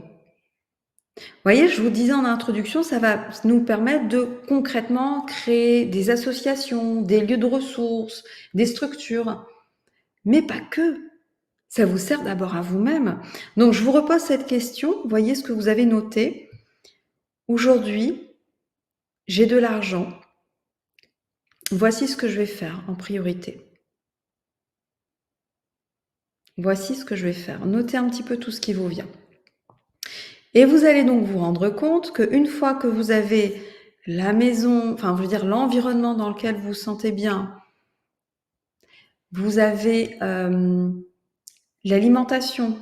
Vous voyez, je vous disais en introduction, ça va nous permettre de concrètement créer des associations, des lieux de ressources, des structures, mais pas que. Ça vous sert d'abord à vous-même. Donc, je vous repose cette question. Voyez ce que vous avez noté. Aujourd'hui, j'ai de l'argent. Voici ce que je vais faire en priorité. Voici ce que je vais faire. Notez un petit peu tout ce qui vous vient. Et vous allez donc vous rendre compte qu'une fois que vous avez la maison, enfin, je veux dire l'environnement dans lequel vous vous sentez bien, vous avez l'alimentation,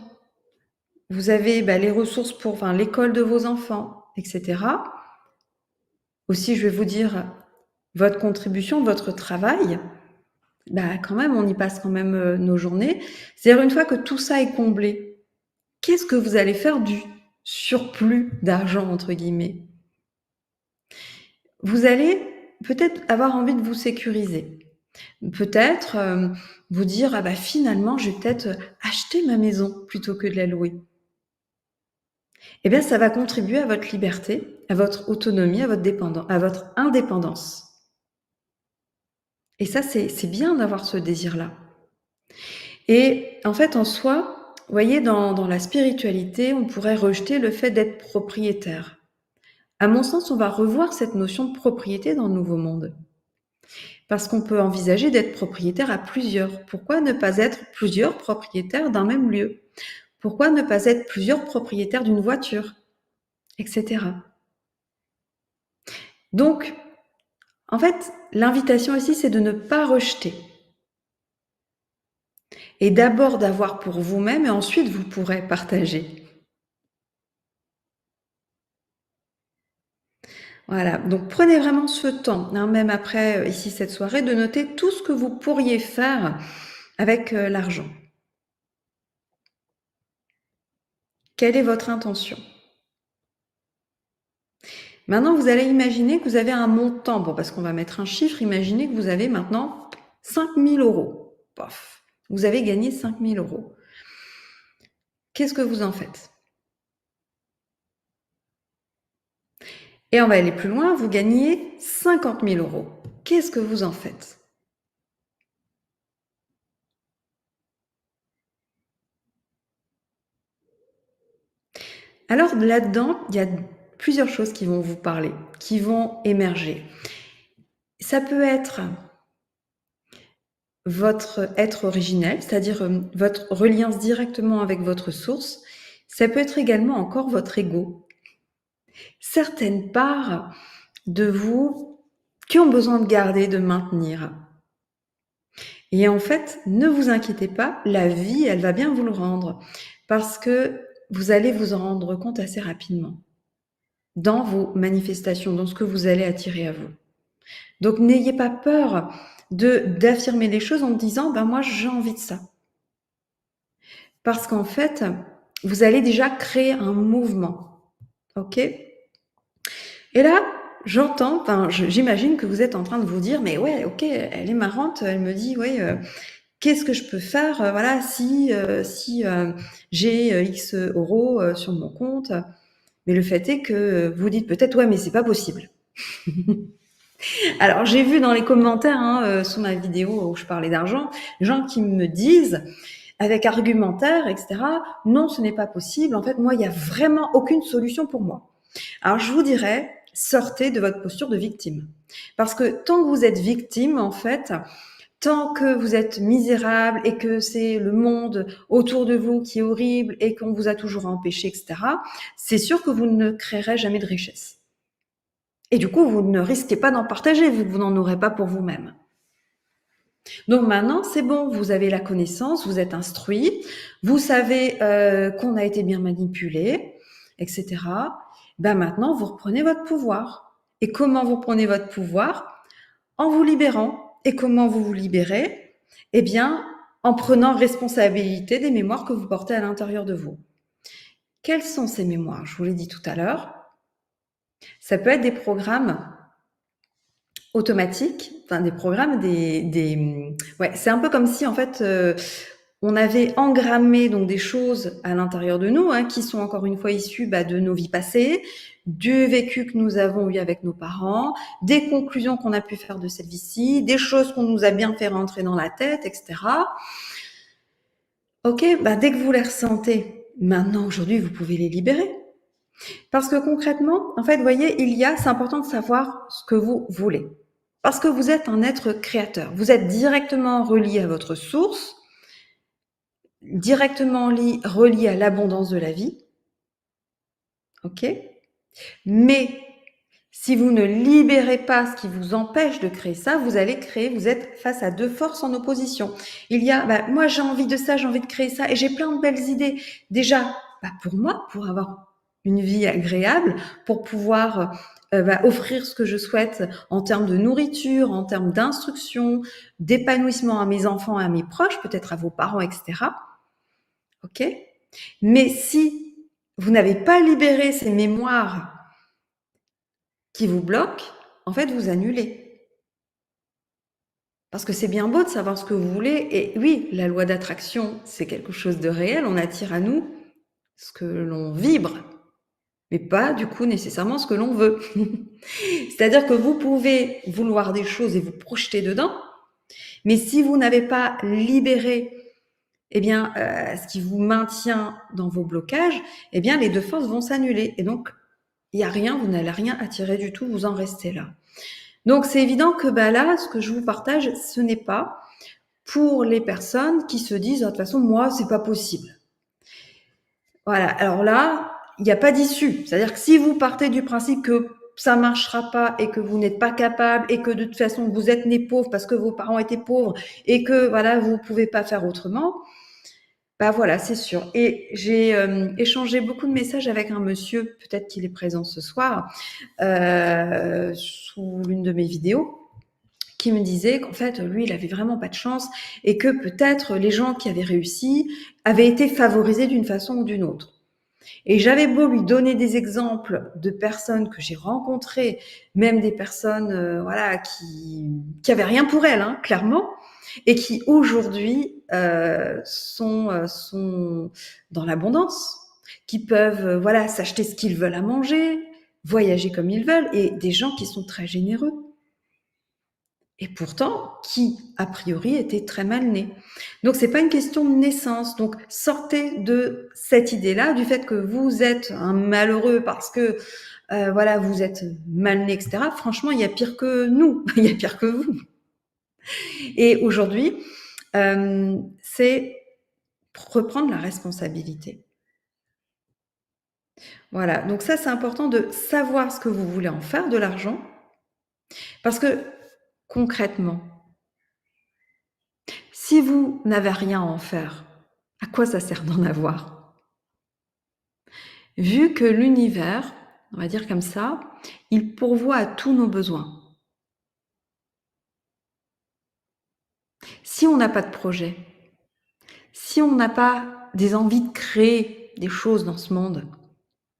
vous avez les ressources pour l'école de vos enfants, etc. Aussi, je vais vous dire, votre contribution, votre travail, quand même, on y passe quand même nos journées. C'est-à-dire, une fois que tout ça est comblé, qu'est-ce que vous allez faire du surplus d'argent, entre guillemets? Vous allez peut-être avoir envie de vous sécuriser. Peut-être vous dire, finalement, je vais peut-être acheter ma maison plutôt que de la louer. Eh bien, ça va contribuer à votre liberté, à votre autonomie, à votre indépendance. Et ça, c'est bien d'avoir ce désir-là. Et en fait, en soi, vous voyez, dans la spiritualité, on pourrait rejeter le fait d'être propriétaire. À mon sens, on va revoir cette notion de propriété dans le Nouveau Monde. Parce qu'on peut envisager d'être propriétaire à plusieurs. Pourquoi ne pas être plusieurs propriétaires d'un même lieu? Pourquoi ne pas être plusieurs propriétaires d'une voiture? Etc. Donc, en fait, l'invitation ici, c'est de ne pas rejeter. Et d'abord d'avoir pour vous-même et ensuite vous pourrez partager. Voilà, donc prenez vraiment ce temps, hein, même après ici cette soirée, de noter tout ce que vous pourriez faire avec l'argent. Quelle est votre intention? Maintenant, vous allez imaginer que vous avez un montant, bon, parce qu'on va mettre un chiffre, imaginez que vous avez maintenant 5 000 euros. Pof, vous avez gagné 5 000 euros. Qu'est-ce que vous en faites? Et on va aller plus loin, vous gagnez 50 000 euros. Qu'est-ce que vous en faites? Alors là-dedans, il y a plusieurs choses qui vont vous parler, qui vont émerger. Ça peut être votre être originel, c'est-à-dire votre reliance directement avec votre source. Ça peut être également encore votre ego. Certaines parts de vous qui ont besoin de garder, de maintenir. Et en fait, ne vous inquiétez pas, la vie, elle va bien vous le rendre parce que vous allez vous en rendre compte assez rapidement dans vos manifestations, dans ce que vous allez attirer à vous. Donc, n'ayez pas peur d'affirmer les choses en disant, ben moi, j'ai envie de ça. Parce qu'en fait, vous allez déjà créer un mouvement. OK? Et là, j'entends, enfin, j'imagine que vous êtes en train de vous dire, mais ouais, OK, elle est marrante, elle me dit, ouais, qu'est-ce que je peux faire, voilà, si j'ai X euros sur mon compte. Mais le fait est que vous dites peut-être, ouais, mais c'est pas possible. Alors, j'ai vu dans les commentaires sous ma vidéo où je parlais d'argent, gens qui me disent, avec argumentaire, etc., non, ce n'est pas possible. En fait, moi, il n'y a vraiment aucune solution pour moi. Alors, je vous dirais, sortez de votre posture de victime. Parce que tant que vous êtes victime, en fait, tant que vous êtes misérable et que c'est le monde autour de vous qui est horrible et qu'on vous a toujours empêché, etc., c'est sûr que vous ne créerez jamais de richesse. Et du coup, vous ne risquez pas d'en partager vu que vous n'en aurez pas pour vous-même. Donc maintenant, c'est bon, vous avez la connaissance, vous êtes instruit, vous savez qu'on a été bien manipulé, etc. Ben maintenant, vous reprenez votre pouvoir. Et comment vous prenez votre pouvoir? En vous libérant. Et comment vous vous libérez? Eh bien, en prenant responsabilité des mémoires que vous portez à l'intérieur de vous. Quelles sont ces mémoires? Je vous l'ai dit tout à l'heure. Ça peut être des programmes automatiques, enfin des programmes, ouais, c'est un peu comme si en fait on avait engrammé donc des choses à l'intérieur de nous qui sont encore une fois issues de nos vies passées, du vécu que nous avons eu avec nos parents, des conclusions qu'on a pu faire de cette vie-ci, des choses qu'on nous a bien fait rentrer dans la tête, etc. Ok, dès que vous les ressentez, maintenant aujourd'hui vous pouvez les libérer. Parce que concrètement, en fait, vous voyez, c'est important de savoir ce que vous voulez. Parce que vous êtes un être créateur. Vous êtes directement relié à votre source, directement relié à l'abondance de la vie. OK? Mais si vous ne libérez pas ce qui vous empêche de créer ça, vous êtes face à deux forces en opposition. Il y a, moi j'ai envie de ça, j'ai envie de créer ça et j'ai plein de belles idées. Déjà, pour moi, pour avoir une vie agréable, pour pouvoir offrir ce que je souhaite en termes de nourriture, en termes d'instruction, d'épanouissement à mes enfants, à mes proches, peut-être à vos parents, etc. OK? Mais si vous n'avez pas libéré ces mémoires qui vous bloquent, en fait, vous annulez. Parce que c'est bien beau de savoir ce que vous voulez. Et oui, la loi d'attraction, c'est quelque chose de réel. On attire à nous ce que l'on vibre, mais pas du coup nécessairement ce que l'on veut. C'est-à-dire que vous pouvez vouloir des choses et vous projeter dedans, mais si vous n'avez pas libéré ce qui vous maintient dans vos blocages, les deux forces vont s'annuler. Et donc, il n'y a rien, vous n'allez rien attirer du tout, vous en restez là. Donc c'est évident que, bah, là, ce que je vous partage, ce n'est pas pour les personnes qui se disent: «Ah, de toute façon, moi, c'est pas possible». Voilà, alors là, il y a pas d'issue. C'est-à-dire que si vous partez du principe que ça marchera pas et que vous n'êtes pas capable et que de toute façon vous êtes né pauvre parce que vos parents étaient pauvres et que voilà, vous pouvez pas faire autrement, bah voilà, c'est sûr. Et j'ai échangé beaucoup de messages avec un monsieur, peut-être qu'il est présent ce soir, sous l'une de mes vidéos, qui me disait qu'en fait, lui, il avait vraiment pas de chance et que peut-être les gens qui avaient réussi avaient été favorisés d'une façon ou d'une autre. Et j'avais beau lui donner des exemples de personnes que j'ai rencontrées, même des personnes voilà qui avaient rien pour elles, hein, clairement, et qui aujourd'hui sont dans l'abondance, qui peuvent voilà s'acheter ce qu'ils veulent à manger, voyager comme ils veulent, et des gens qui sont très généreux. Et pourtant, qui, a priori, était très mal né. Donc, c'est pas une question de naissance. Donc, sortez de cette idée-là, du fait que vous êtes un malheureux parce que, voilà, vous êtes mal né, etc. Franchement, il y a pire que nous. Il y a pire que vous. Et aujourd'hui, c'est reprendre la responsabilité. Voilà. Donc ça, c'est important de savoir ce que vous voulez en faire de l'argent. Parce que, concrètement, si vous n'avez rien à en faire, à quoi ça sert d'en avoir? Vu que l'univers, on va dire comme ça, il pourvoit à tous nos besoins. Si on n'a pas de projet, si on n'a pas des envies de créer des choses dans ce monde,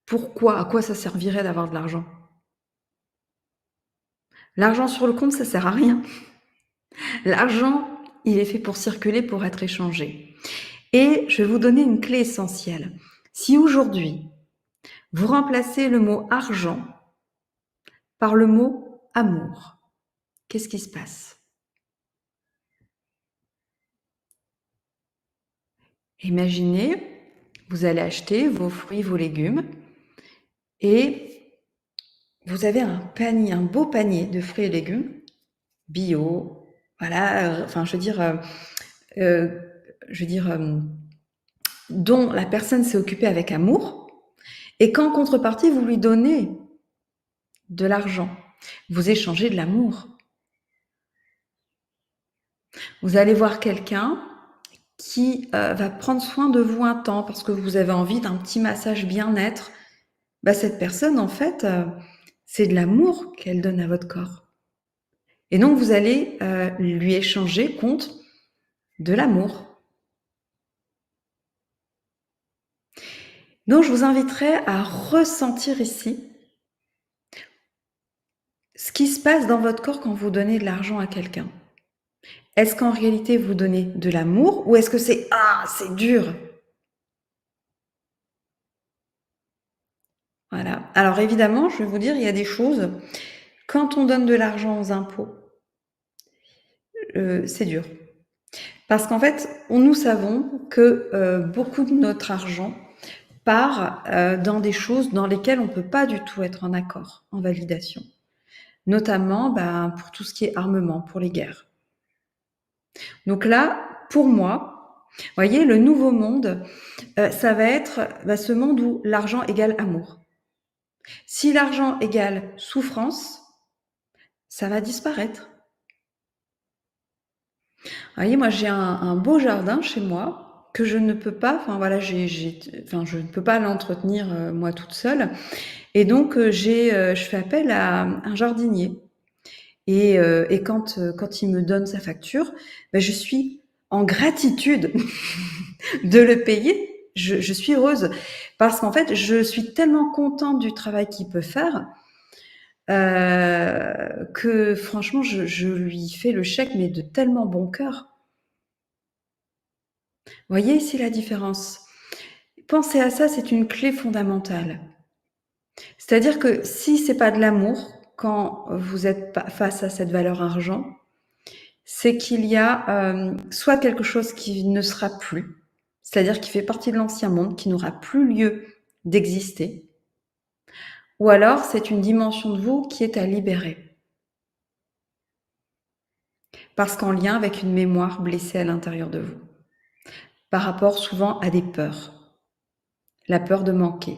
pourquoi? À quoi ça servirait d'avoir de l'argent? L'argent sur le compte, ça sert à rien. L'argent, il est fait pour circuler, pour être échangé. Et je vais vous donner une clé essentielle. Si aujourd'hui, vous remplacez le mot argent par le mot amour, qu'est-ce qui se passe? Imaginez, vous allez acheter vos fruits, vos légumes et vous avez un panier, un beau panier de fruits et légumes bio, voilà, enfin je veux dire, dont la personne s'est occupée avec amour, et qu'en contrepartie, vous lui donnez de l'argent. Vous échangez de l'amour. Vous allez voir quelqu'un qui va prendre soin de vous un temps parce que vous avez envie d'un petit massage bien-être. Bah, cette personne, en fait, c'est de l'amour qu'elle donne à votre corps. Et donc, vous allez lui échanger contre de l'amour. Donc, je vous inviterai à ressentir ici ce qui se passe dans votre corps quand vous donnez de l'argent à quelqu'un. Est-ce qu'en réalité, vous donnez de l'amour ou est-ce que c'est « Ah, c'est dur !» Voilà. Alors évidemment, je vais vous dire, il y a des choses, quand on donne de l'argent aux impôts, c'est dur. Parce qu'en fait, nous savons que beaucoup de notre argent part dans des choses dans lesquelles on ne peut pas du tout être en accord, en validation. Notamment pour tout ce qui est armement, pour les guerres. Donc là, pour moi, vous voyez, le nouveau monde, ça va être ce monde où l'argent égale amour. Si l'argent égale souffrance, ça va disparaître. Vous voyez, moi, j'ai un beau jardin chez moi que je ne peux pas, enfin voilà, je ne peux pas l'entretenir moi toute seule. Et donc, je fais appel à un jardinier. Et quand il me donne sa facture, je suis en gratitude de le payer. Je suis heureuse parce qu'en fait, je suis tellement contente du travail qu'il peut faire que franchement, je lui fais le chèque, mais de tellement bon cœur. Vous voyez ici la différence? Pensez à ça, c'est une clé fondamentale. C'est-à-dire que si c'est pas de l'amour, quand vous êtes face à cette valeur argent, c'est qu'il y a soit quelque chose qui ne sera plus, c'est-à-dire qui fait partie de l'ancien monde, qui n'aura plus lieu d'exister, ou alors c'est une dimension de vous qui est à libérer. parce qu'en lien avec une mémoire blessée à l'intérieur de vous, par rapport souvent à des peurs, la peur de manquer.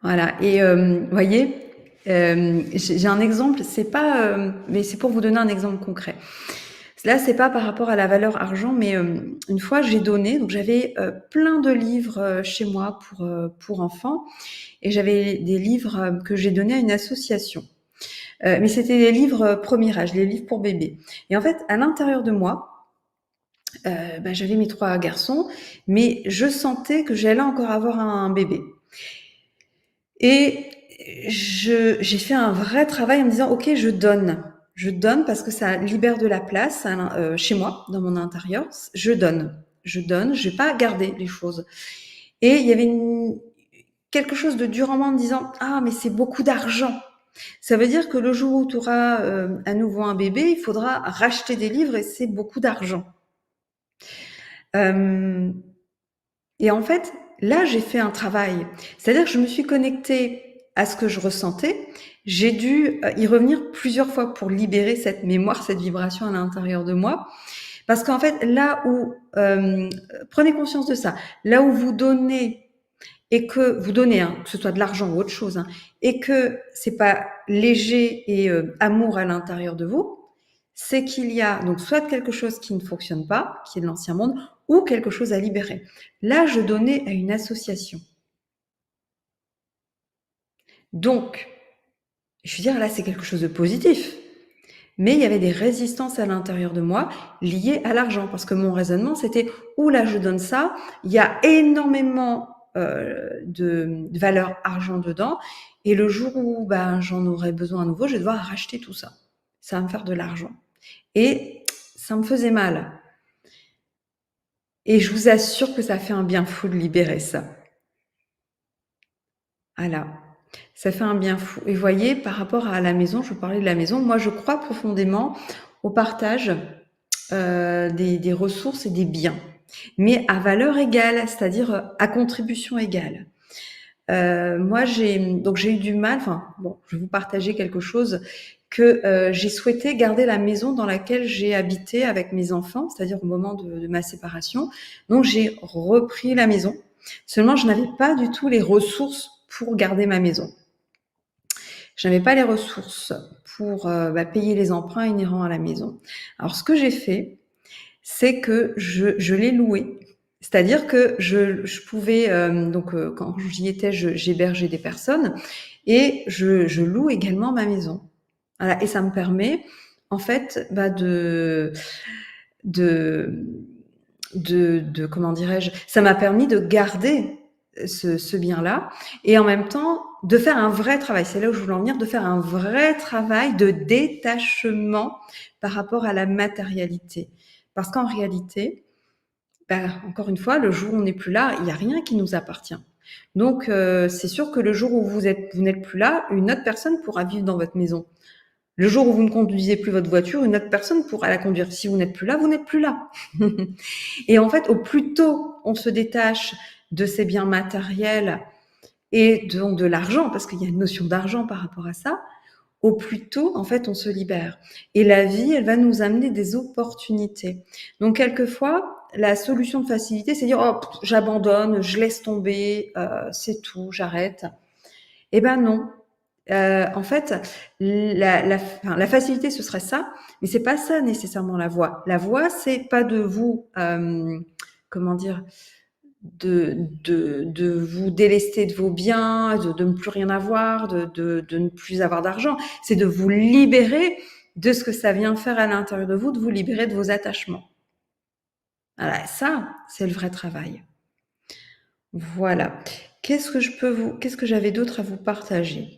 Voilà et voyez, j'ai un exemple, c'est pas, mais c'est pour vous donner un exemple concret. Là, c'est pas par rapport à la valeur argent, mais une fois j'ai donné, donc j'avais plein de livres chez moi pour enfants, et j'avais des livres que j'ai donnés à une association. Mais c'était des livres premier âge, les livres pour bébés. Et en fait, à l'intérieur de moi, j'avais mes 3 garçons, mais je sentais que j'allais encore avoir un bébé. Et j'ai fait un vrai travail en me disant: «OK, je donne. Je donne parce que ça libère de la place chez moi, dans mon intérieur. Je donne. Je donne, je vais pas garder les choses». Et il y avait quelque chose de dur en moi en me disant: «Ah mais c'est beaucoup d'argent. Ça veut dire que le jour où tu auras, à nouveau un bébé, il faudra racheter des livres et c'est beaucoup d'argent». Hem Et en fait, là, j'ai fait un travail. C'est-à-dire que je me suis connectée à ce que je ressentais. J'ai dû y revenir plusieurs fois pour libérer cette mémoire, cette vibration à l'intérieur de moi. Parce qu'en fait, là où, prenez conscience de ça, là où vous donnez et que vous donnez, hein, que ce soit de l'argent ou autre chose, hein, et que c'est pas léger et amour à l'intérieur de vous, c'est qu'il y a donc soit quelque chose qui ne fonctionne pas, qui est de l'ancien monde, ou quelque chose à libérer. Là, je donnais à une association. Donc, je veux dire, là, c'est quelque chose de positif. Mais il y avait des résistances à l'intérieur de moi liées à l'argent. Parce que mon raisonnement, c'était, ouh là, je donne ça, il y a énormément de valeur argent dedans. Et le jour où j'en aurai besoin à nouveau, je vais devoir racheter tout ça. Ça va me faire de l'argent. Et ça me faisait mal. Et je vous assure que ça fait un bien fou de libérer ça. Voilà. Ça fait un bien fou. Et voyez, par rapport à la maison, je vous parlais de la maison, moi je crois profondément au partage des ressources et des biens, mais à valeur égale, c'est-à-dire à contribution égale. Moi, j'ai eu du mal. Enfin, bon, je vais vous partager quelque chose que j'ai souhaité garder la maison dans laquelle j'ai habité avec mes enfants, c'est-à-dire au moment de ma séparation. Donc, j'ai repris la maison. Seulement, je n'avais pas du tout les ressources pour garder ma maison. Je n'avais pas les ressources pour payer les emprunts inhérents à la maison. Alors, ce que j'ai fait, c'est que je l'ai loué. C'est-à-dire que je pouvais, quand j'y étais, j'hébergeais des personnes et je loue également ma maison. Voilà, et ça me permet, en fait, de, comment dirais-je, ça m'a permis de garder ce bien-là et en même temps de faire un vrai travail. C'est là où je voulais en venir, de faire un vrai travail de détachement par rapport à la matérialité. Parce qu'en réalité, encore une fois, le jour où on n'est plus là, il n'y a rien qui nous appartient. Donc, c'est sûr que le jour où vous n'êtes plus là, une autre personne pourra vivre dans votre maison. Le jour où vous ne conduisez plus votre voiture, une autre personne pourra la conduire. Si vous n'êtes plus là, vous n'êtes plus là. Et en fait, au plus tôt on se détache de ces biens matériels et donc de l'argent, parce qu'il y a une notion d'argent par rapport à ça, au plus tôt, en fait, on se libère. Et la vie, elle va nous amener des opportunités. Donc, quelquefois, la solution de facilité, c'est dire, oh, j'abandonne, je laisse tomber, c'est tout, j'arrête. Eh ben non. En fait, la facilité, ce serait ça, mais c'est pas ça nécessairement la voie. La voie, c'est pas de vous, comment dire, de vous délester de vos biens, de ne plus rien avoir, de ne plus avoir d'argent. C'est de vous libérer de ce que ça vient faire à l'intérieur de vous, de vous libérer de vos attachements. Voilà, ça, c'est le vrai travail. Voilà. Qu'est-ce que j'avais d'autre à vous partager?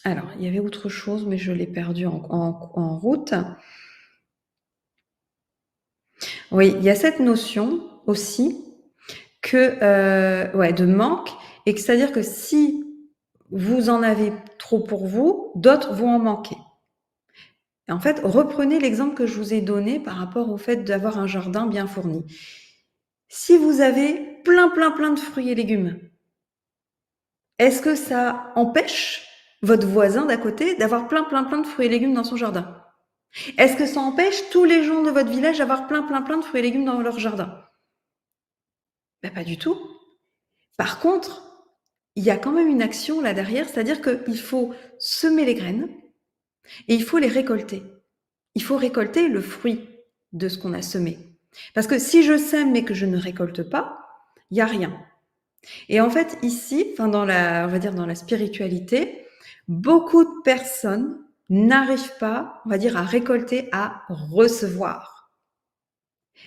Alors, il y avait autre chose, mais je l'ai perdu en route. Oui, il y a cette notion aussi de manque, et que c'est-à-dire que si vous en avez trop pour vous, d'autres vont en manquer. Et en fait, reprenez l'exemple que je vous ai donné par rapport au fait d'avoir un jardin bien fourni. Si vous avez plein de fruits et légumes, est-ce que ça empêche votre voisin d'à côté d'avoir plein, plein, plein de fruits et légumes dans son jardin? Est-ce que ça empêche tous les gens de votre village d'avoir plein, plein, plein de fruits et légumes dans leur jardin? Ben, pas du tout. Par contre, il y a quand même une action là derrière, c'est-à-dire qu'il faut semer les graines et il faut les récolter. Il faut récolter le fruit de ce qu'on a semé. Parce que si je sème mais que je ne récolte pas, il n'y a rien. Et en fait, ici, enfin on va dire dans la spiritualité, beaucoup de personnes n'arrivent pas, on va dire, à récolter, à recevoir.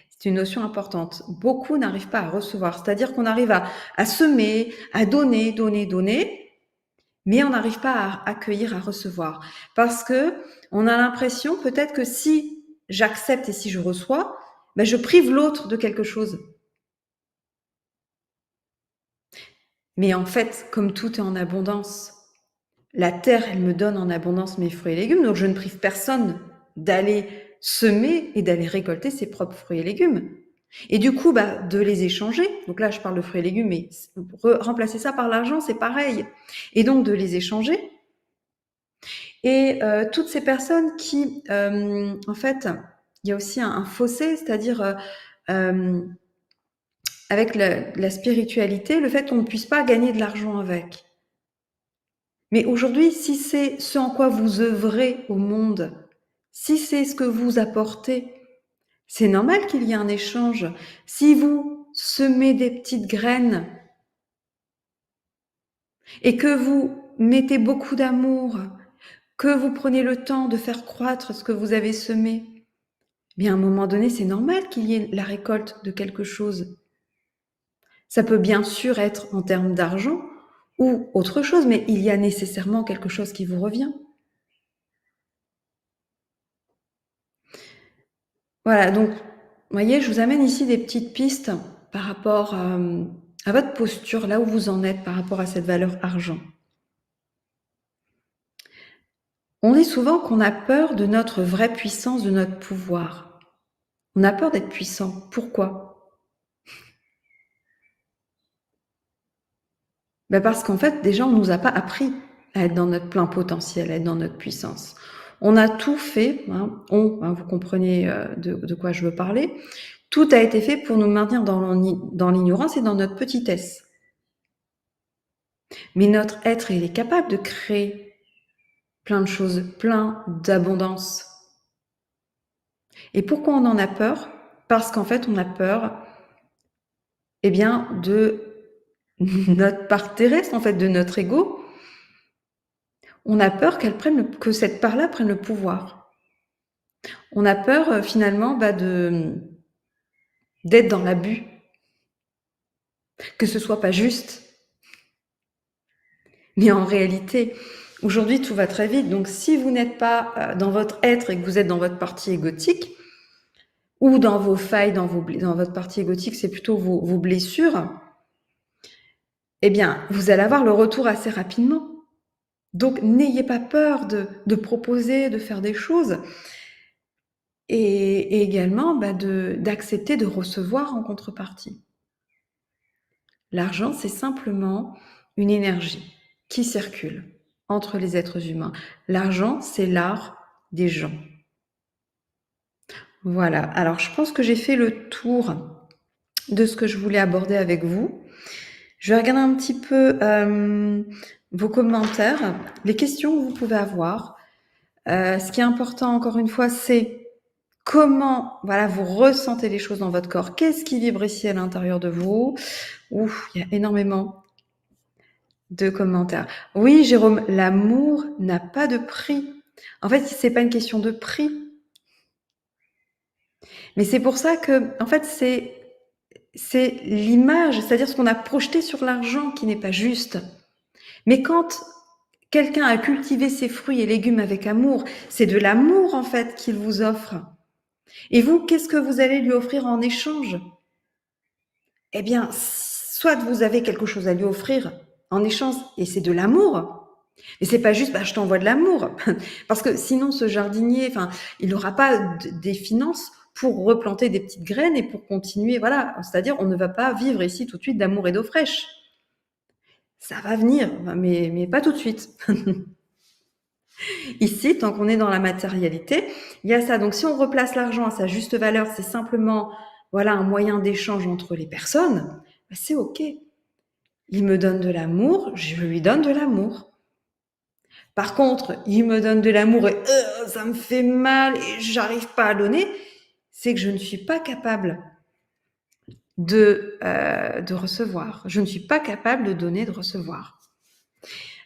C'est une notion importante. Beaucoup n'arrivent pas à recevoir. C'est-à-dire qu'on arrive à semer, à donner, donner, donner, mais on n'arrive pas à accueillir, à recevoir. Parce que on a l'impression peut-être que si j'accepte et si je reçois, ben je prive l'autre de quelque chose. Mais en fait, comme tout est en abondance, la terre, elle me donne en abondance mes fruits et légumes, donc je ne prive personne d'aller semer et d'aller récolter ses propres fruits et légumes. Et du coup, bah, de les échanger. Donc là, je parle de fruits et légumes, mais remplacer ça par l'argent, c'est pareil. Et donc de les échanger. Et toutes ces personnes qui, en fait, il y a aussi un fossé, c'est-à-dire avec la spiritualité, le fait qu'on ne puisse pas gagner de l'argent avec. Mais aujourd'hui, si c'est ce en quoi vous œuvrez au monde, si c'est ce que vous apportez, c'est normal qu'il y ait un échange. Si vous semez des petites graines et que vous mettez beaucoup d'amour, que vous prenez le temps de faire croître ce que vous avez semé, bien à un moment donné, c'est normal qu'il y ait la récolte de quelque chose. Ça peut bien sûr être en termes d'argent ou autre chose, mais il y a nécessairement quelque chose qui vous revient. Voilà, donc, vous voyez, je vous amène ici des petites pistes par rapport à votre posture, là où vous en êtes par rapport à cette valeur argent. On dit souvent qu'on a peur de notre vraie puissance, de notre pouvoir. On a peur d'être puissant. Pourquoi? Ben parce qu'en fait, déjà, on ne nous a pas appris à être dans notre plein potentiel, à être dans notre puissance. On a tout fait, vous comprenez de quoi je veux parler, tout a été fait pour nous maintenir dans l'ignorance et dans notre petitesse. Mais notre être, il est capable de créer plein de choses, plein d'abondance. Et pourquoi on en a peur? Parce qu'en fait, on a peur, eh bien, de notre part terrestre, en fait, de notre ego. On a peur que cette part-là prenne le pouvoir. On a peur, finalement, d'être dans l'abus, que ce soit pas juste. Mais en réalité, aujourd'hui, tout va très vite. Donc, si vous n'êtes pas dans votre être et que vous êtes dans votre partie égotique, ou dans vos failles, dans votre partie égotique, c'est plutôt vos blessures, eh bien, vous allez avoir le retour assez rapidement. Donc, n'ayez pas peur de proposer, de faire des choses, et également d'accepter de recevoir en contrepartie. L'argent, c'est simplement une énergie qui circule entre les êtres humains. L'argent, c'est l'art des gens. Voilà, alors je pense que j'ai fait le tour de ce que je voulais aborder avec vous. Je vais regarder un petit peu vos commentaires, les questions que vous pouvez avoir. Ce qui est important, encore une fois, c'est comment vous ressentez les choses dans votre corps. Qu'est-ce qui vibre ici à l'intérieur de vous? Ouf, il y a énormément de commentaires. Oui, Jérôme, l'amour n'a pas de prix. En fait, c'est pas une question de prix. Mais c'est pour ça que, en fait, c'est l'image, c'est-à-dire ce qu'on a projeté sur l'argent qui n'est pas juste. Mais quand quelqu'un a cultivé ses fruits et légumes avec amour, c'est de l'amour en fait qu'il vous offre. Et vous, qu'est-ce que vous allez lui offrir en échange? Eh bien, soit vous avez quelque chose à lui offrir en échange et c'est de l'amour. Mais c'est pas juste, je t'envoie de l'amour. Parce que sinon, ce jardinier, il n'aura pas des finances pour replanter des petites graines et pour continuer, voilà. C'est-à-dire, on ne va pas vivre ici tout de suite d'amour et d'eau fraîche. Ça va venir, mais pas tout de suite. Ici, tant qu'on est dans la matérialité, il y a ça. Donc, si on replace l'argent à sa juste valeur, c'est simplement, voilà, un moyen d'échange entre les personnes, bah, c'est OK. Il me donne de l'amour, je lui donne de l'amour. Par contre, il me donne de l'amour et ça me fait mal et j'arrive pas à donner, c'est que je ne suis pas capable de recevoir. Je ne suis pas capable de donner, de recevoir.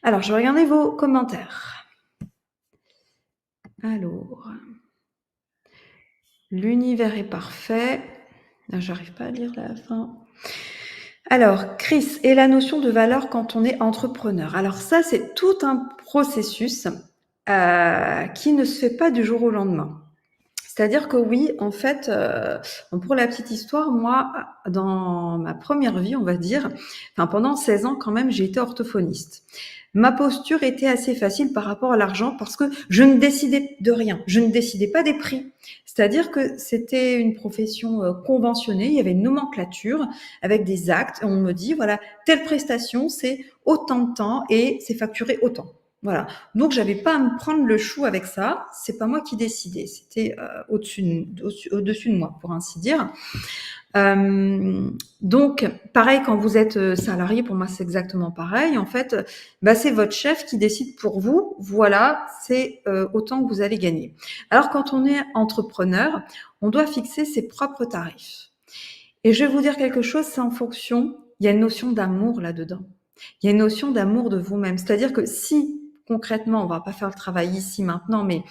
Alors, je vais regarder vos commentaires. Alors, l'univers est parfait. Ah, j'arrive pas à lire la fin. Alors, Chris, et la notion de valeur quand on est entrepreneur. Alors ça, c'est tout un processus qui ne se fait pas du jour au lendemain. C'est-à-dire que oui, en fait, pour la petite histoire, moi, dans ma première vie, on va dire, enfin pendant 16 ans quand même, j'ai été orthophoniste. Ma posture était assez facile par rapport à l'argent parce que je ne décidais de rien. Je ne décidais pas des prix. C'est-à-dire que c'était une profession conventionnée, il y avait une nomenclature avec des actes et on me dit, voilà, telle prestation, c'est autant de temps et c'est facturé autant. Voilà. Donc, j'avais pas à me prendre le chou avec ça. C'est pas moi qui décidais. C'était au-dessus de moi, pour ainsi dire. Donc, pareil, quand vous êtes salarié, pour moi, c'est exactement pareil. En fait, bah, c'est votre chef qui décide pour vous. Voilà, c'est autant que vous allez gagner. Alors, quand on est entrepreneur, on doit fixer ses propres tarifs. Et je vais vous dire quelque chose, c'est en fonction, il y a une notion d'amour là-dedans. Il y a une notion d'amour de vous-même. C'est-à-dire que si, concrètement, on va pas faire le travail ici maintenant, mais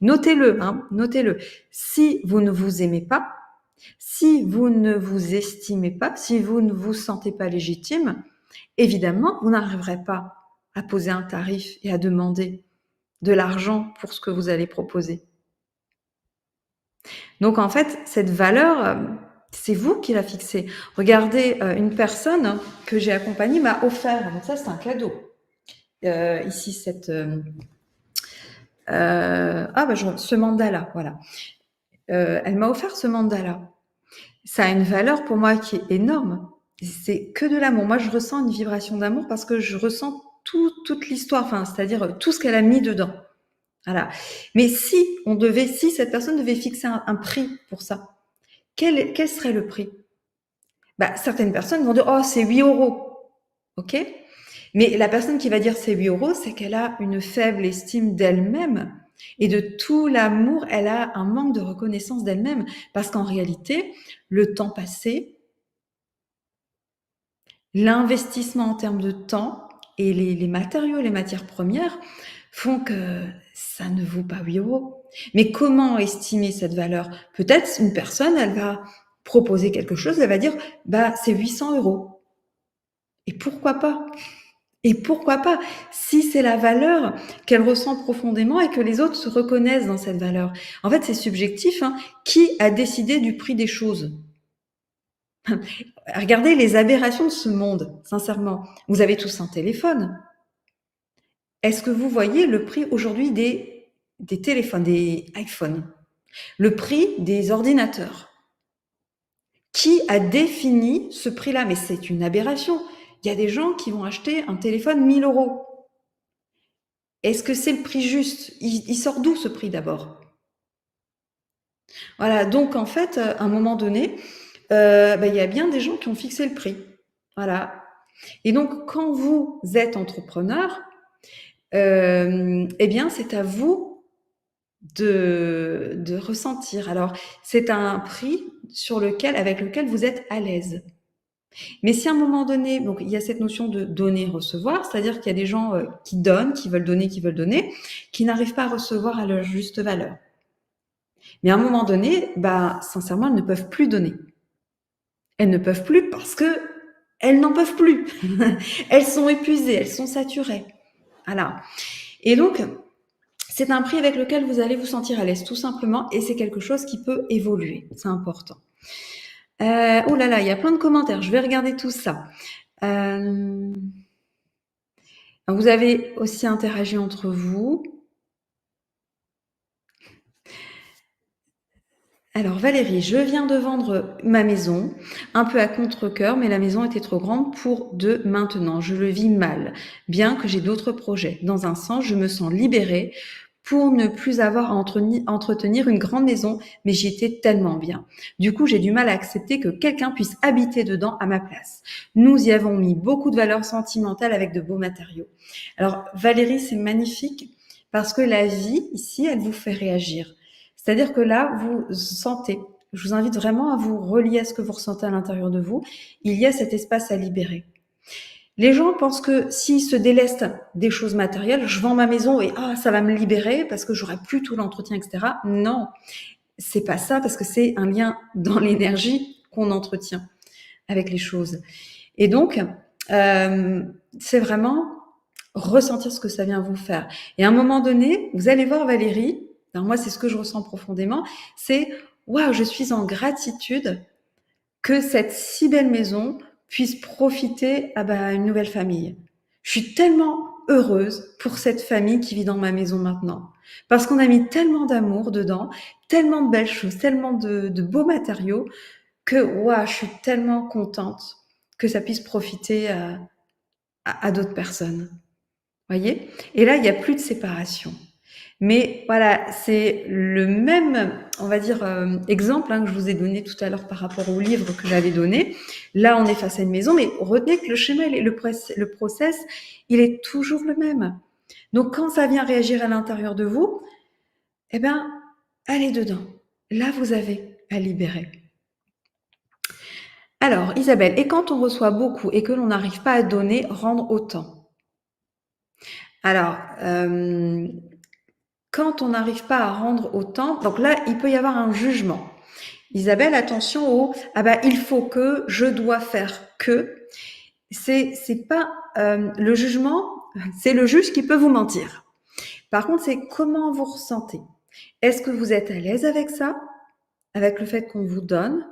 notez-le, hein, notez-le. Si vous ne vous aimez pas, si vous ne vous estimez pas, si vous ne vous sentez pas légitime, évidemment, vous n'arriverez pas à poser un tarif et à demander de l'argent pour ce que vous allez proposer. Donc en fait, cette valeur, c'est vous qui la fixez. Regardez, une personne que j'ai accompagnée m'a offert, donc ça c'est un cadeau. Ici, ce mandala, voilà. Elle m'a offert ce mandala. Ça a une valeur pour moi qui est énorme. C'est que de l'amour. Moi, je ressens une vibration d'amour parce que je ressens toute l'histoire, enfin, c'est-à-dire tout ce qu'elle a mis dedans. Voilà. Mais si cette personne devait fixer un prix pour ça, quel serait le prix? Bah, certaines personnes vont dire, oh, c'est 8 euros. OK? Mais la personne qui va dire c'est 8 euros, c'est qu'elle a une faible estime d'elle-même et de tout l'amour, elle a un manque de reconnaissance d'elle-même. Parce qu'en réalité, le temps passé, l'investissement en termes de temps et les matériaux, les matières premières font que ça ne vaut pas 8 euros. Mais comment estimer cette valeur? Peut-être une personne, elle va proposer quelque chose, elle va dire, bah, c'est 800 euros. Et pourquoi pas? Et pourquoi pas? Si c'est la valeur qu'elle ressent profondément et que les autres se reconnaissent dans cette valeur. En fait, c'est subjectif, hein. Qui a décidé du prix des choses? Regardez les aberrations de ce monde, sincèrement. Vous avez tous un téléphone. Est-ce que vous voyez le prix aujourd'hui des téléphones, des iPhones? Le prix des ordinateurs? Qui a défini ce prix-là? Mais c'est une aberration. Il y a des gens qui vont acheter un téléphone 1000 euros. Est-ce que c'est le prix juste? Il sort d'où ce prix d'abord? Voilà, donc en fait, à un moment donné, il y a bien des gens qui ont fixé le prix. Voilà. Et donc, quand vous êtes entrepreneur, eh bien, c'est à vous de ressentir. Alors, c'est un prix avec lequel vous êtes à l'aise. Mais si à un moment donné, donc il y a cette notion de donner-recevoir, c'est-à-dire qu'il y a des gens qui donnent, qui veulent donner, qui n'arrivent pas à recevoir à leur juste valeur. Mais à un moment donné, sincèrement, elles ne peuvent plus donner. Elles ne peuvent plus parce que elles n'en peuvent plus. Elles sont épuisées, elles sont saturées. Voilà. Et donc, c'est un prix avec lequel vous allez vous sentir à l'aise, tout simplement, et c'est quelque chose qui peut évoluer. C'est important. Oh là là, il y a plein de commentaires. Je vais regarder tout ça. Vous avez aussi interagi entre vous. Alors Valérie, je viens de vendre ma maison, un peu à contre-cœur, mais la maison était trop grande pour de maintenant. Je le vis mal, bien que j'ai d'autres projets. Dans un sens, je me sens libérée pour ne plus avoir à entretenir une grande maison, mais j'y étais tellement bien. Du coup, j'ai du mal à accepter que quelqu'un puisse habiter dedans à ma place. Nous y avons mis beaucoup de valeurs sentimentales avec de beaux matériaux. Alors Valérie, c'est magnifique parce que la vie, ici, elle vous fait réagir. C'est-à-dire que là, vous sentez, je vous invite vraiment à vous relier à ce que vous ressentez à l'intérieur de vous, il y a cet espace à libérer. Les gens pensent que s'ils se délestent des choses matérielles, je vends ma maison et ça va me libérer parce que j'aurai plus tout l'entretien, etc. Non, c'est pas ça parce que c'est un lien dans l'énergie qu'on entretient avec les choses. Et donc, c'est vraiment ressentir ce que ça vient vous faire. Et à un moment donné, vous allez voir Valérie, alors moi c'est ce que je ressens profondément, c'est waouh, je suis en gratitude que cette si belle maison puisse profiter à une nouvelle famille. Je suis tellement heureuse pour cette famille qui vit dans ma maison maintenant. Parce qu'on a mis tellement d'amour dedans, tellement de belles choses, tellement de beaux matériaux, que waouh, je suis tellement contente que ça puisse profiter à d'autres personnes. Voyez? Et là, il n'y a plus de séparation. Mais voilà, c'est le même, on va dire, exemple que je vous ai donné tout à l'heure par rapport au livre que j'avais donné. Là, on est face à une maison, mais retenez que le schéma, le process, il est toujours le même. Donc, quand ça vient réagir à l'intérieur de vous, eh bien, allez dedans. Là, vous avez à libérer. Alors, Isabelle, et quand on reçoit beaucoup et que l'on n'arrive pas à donner, rendre autant? Alors, quand on n'arrive pas à rendre autant, donc là, il peut y avoir un jugement. Isabelle, attention au il faut que, je dois faire que. C'est pas le jugement, c'est le juge qui peut vous mentir. Par contre, c'est comment vous ressentez. Est-ce que vous êtes à l'aise avec ça, avec le fait qu'on vous donne,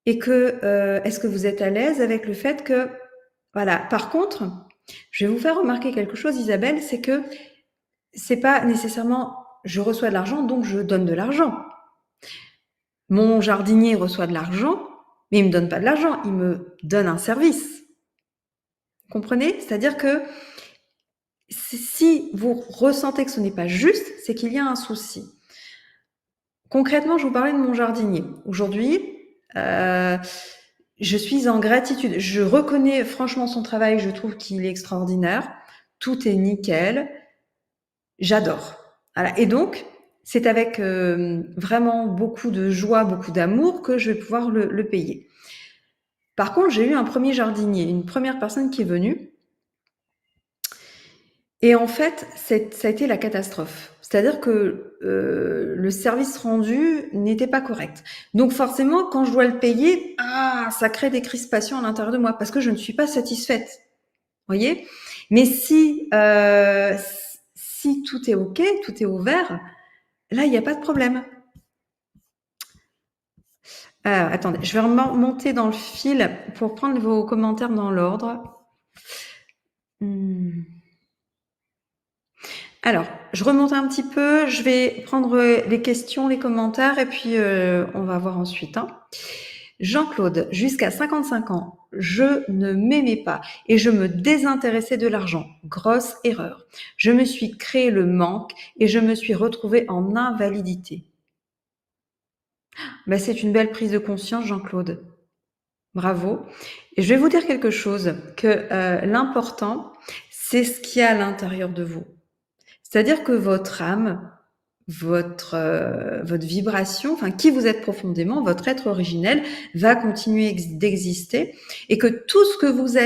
et que est-ce que vous êtes à l'aise avec le fait que voilà. Par contre, je vais vous faire remarquer quelque chose, Isabelle, c'est que c'est pas nécessairement je reçois de l'argent, donc je donne de l'argent. Mon jardinier reçoit de l'argent, mais il me donne pas de l'argent, il me donne un service. Vous comprenez? C'est-à-dire que si vous ressentez que ce n'est pas juste, c'est qu'il y a un souci. Concrètement, je vous parlais de mon jardinier. Aujourd'hui, je suis en gratitude. Je reconnais franchement son travail, je trouve qu'il est extraordinaire. Tout est nickel. J'adore. Voilà. Et donc, c'est avec vraiment beaucoup de joie, beaucoup d'amour que je vais pouvoir le payer. Par contre, j'ai eu un premier jardinier, une première personne qui est venue. Et en fait, ça a été la catastrophe. C'est-à-dire que le service rendu n'était pas correct. Donc forcément, quand je dois le payer, ça crée des crispations à l'intérieur de moi parce que je ne suis pas satisfaite. Voyez? Mais si tout est OK, tout est au vert, là, il n'y a pas de problème. Attendez, je vais remonter dans le fil pour prendre vos commentaires dans l'ordre. Alors, je remonte un petit peu, je vais prendre les questions, les commentaires, et puis on va voir ensuite. Jean-Claude, jusqu'à 55 ans, je ne m'aimais pas et je me désintéressais de l'argent. Grosse erreur. Je me suis créé le manque et je me suis retrouvée en invalidité. C'est une belle prise de conscience, Jean-Claude. Bravo. Et je vais vous dire quelque chose, que l'important, c'est ce qu'il y a à l'intérieur de vous. C'est-à-dire que votre âme, votre vibration, enfin qui vous êtes profondément, votre être originel va continuer d'exister et que tout ce que vous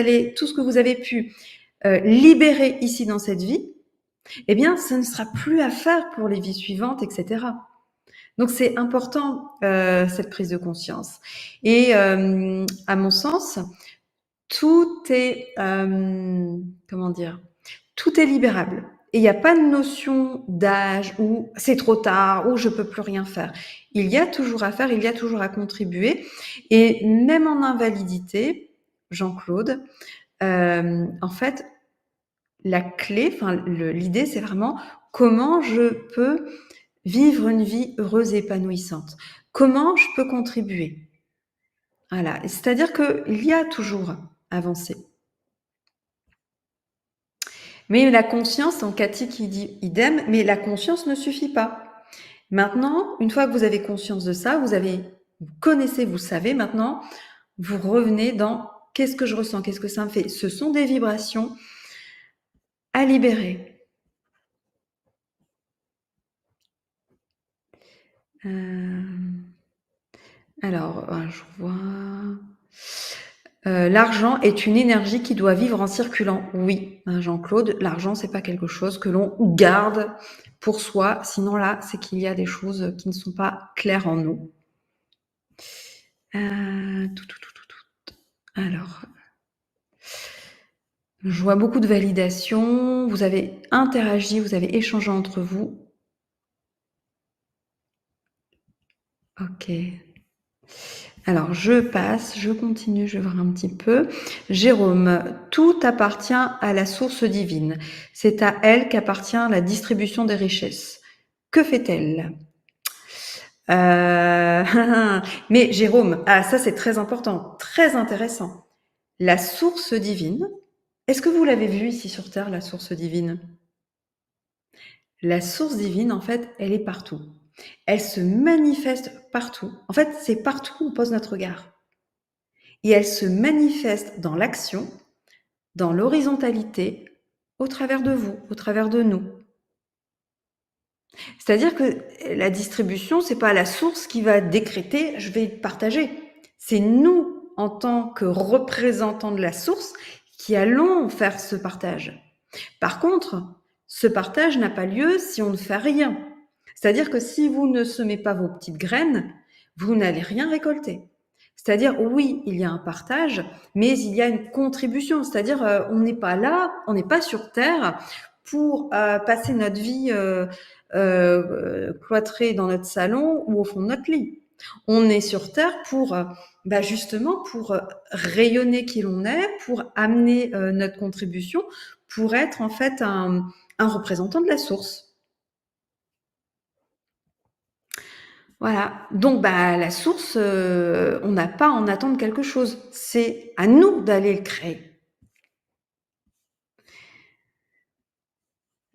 avez pu libérer ici dans cette vie, eh bien, ce ne sera plus à faire pour les vies suivantes, etc. Donc c'est important cette prise de conscience. Et à mon sens, tout est tout est libérable. Et il n'y a pas de notion d'âge où c'est trop tard, où je peux plus rien faire. Il y a toujours à faire, il y a toujours à contribuer. Et même en invalidité, Jean-Claude, en fait, la clé, l'idée, c'est vraiment comment je peux vivre une vie heureuse et épanouissante. Comment je peux contribuer? Voilà, c'est-à-dire qu'il y a toujours avancé. Mais la conscience, donc Cathy qui dit idem, mais la conscience ne suffit pas. Maintenant, une fois que vous avez conscience de ça, vous connaissez, vous savez maintenant, vous revenez dans qu'est-ce que je ressens, qu'est-ce que ça me fait. Ce sont des vibrations à libérer. Alors, je vois. L'argent est une énergie qui doit vivre en circulant. Oui, Jean-Claude, l'argent, c'est pas quelque chose que l'on garde pour soi. Sinon, là, c'est qu'il y a des choses qui ne sont pas claires en nous. Alors, je vois beaucoup de validation. Vous avez interagi, vous avez échangé entre vous. Ok. Alors, je passe, je continue, je vais voir un petit peu. Jérôme, tout appartient à la source divine. C'est à elle qu'appartient la distribution des richesses. Que fait-elle? Mais Jérôme, ça c'est très important, très intéressant. La source divine, est-ce que vous l'avez vu ici sur Terre, la source divine? La source divine, en fait, elle est partout. Elle se manifeste partout. En fait, c'est partout où on pose notre regard. Et elle se manifeste dans l'action, dans l'horizontalité, au travers de vous, au travers de nous. C'est-à-dire que la distribution, c'est pas la source qui va décréter je vais partager. C'est nous, en tant que représentants de la source, qui allons faire ce partage. Par contre, ce partage n'a pas lieu si on ne fait rien. C'est-à-dire que si vous ne semez pas vos petites graines, vous n'allez rien récolter. C'est-à-dire, oui, il y a un partage, mais il y a une contribution. C'est-à-dire, on n'est pas là, on n'est pas sur Terre pour passer notre vie cloîtrée dans notre salon ou au fond de notre lit. On est sur Terre pour justement pour rayonner qui l'on est, pour amener notre contribution, pour être en fait un représentant de la source. Voilà. Donc, la source, on n'a pas à en attendre quelque chose. C'est à nous d'aller le créer.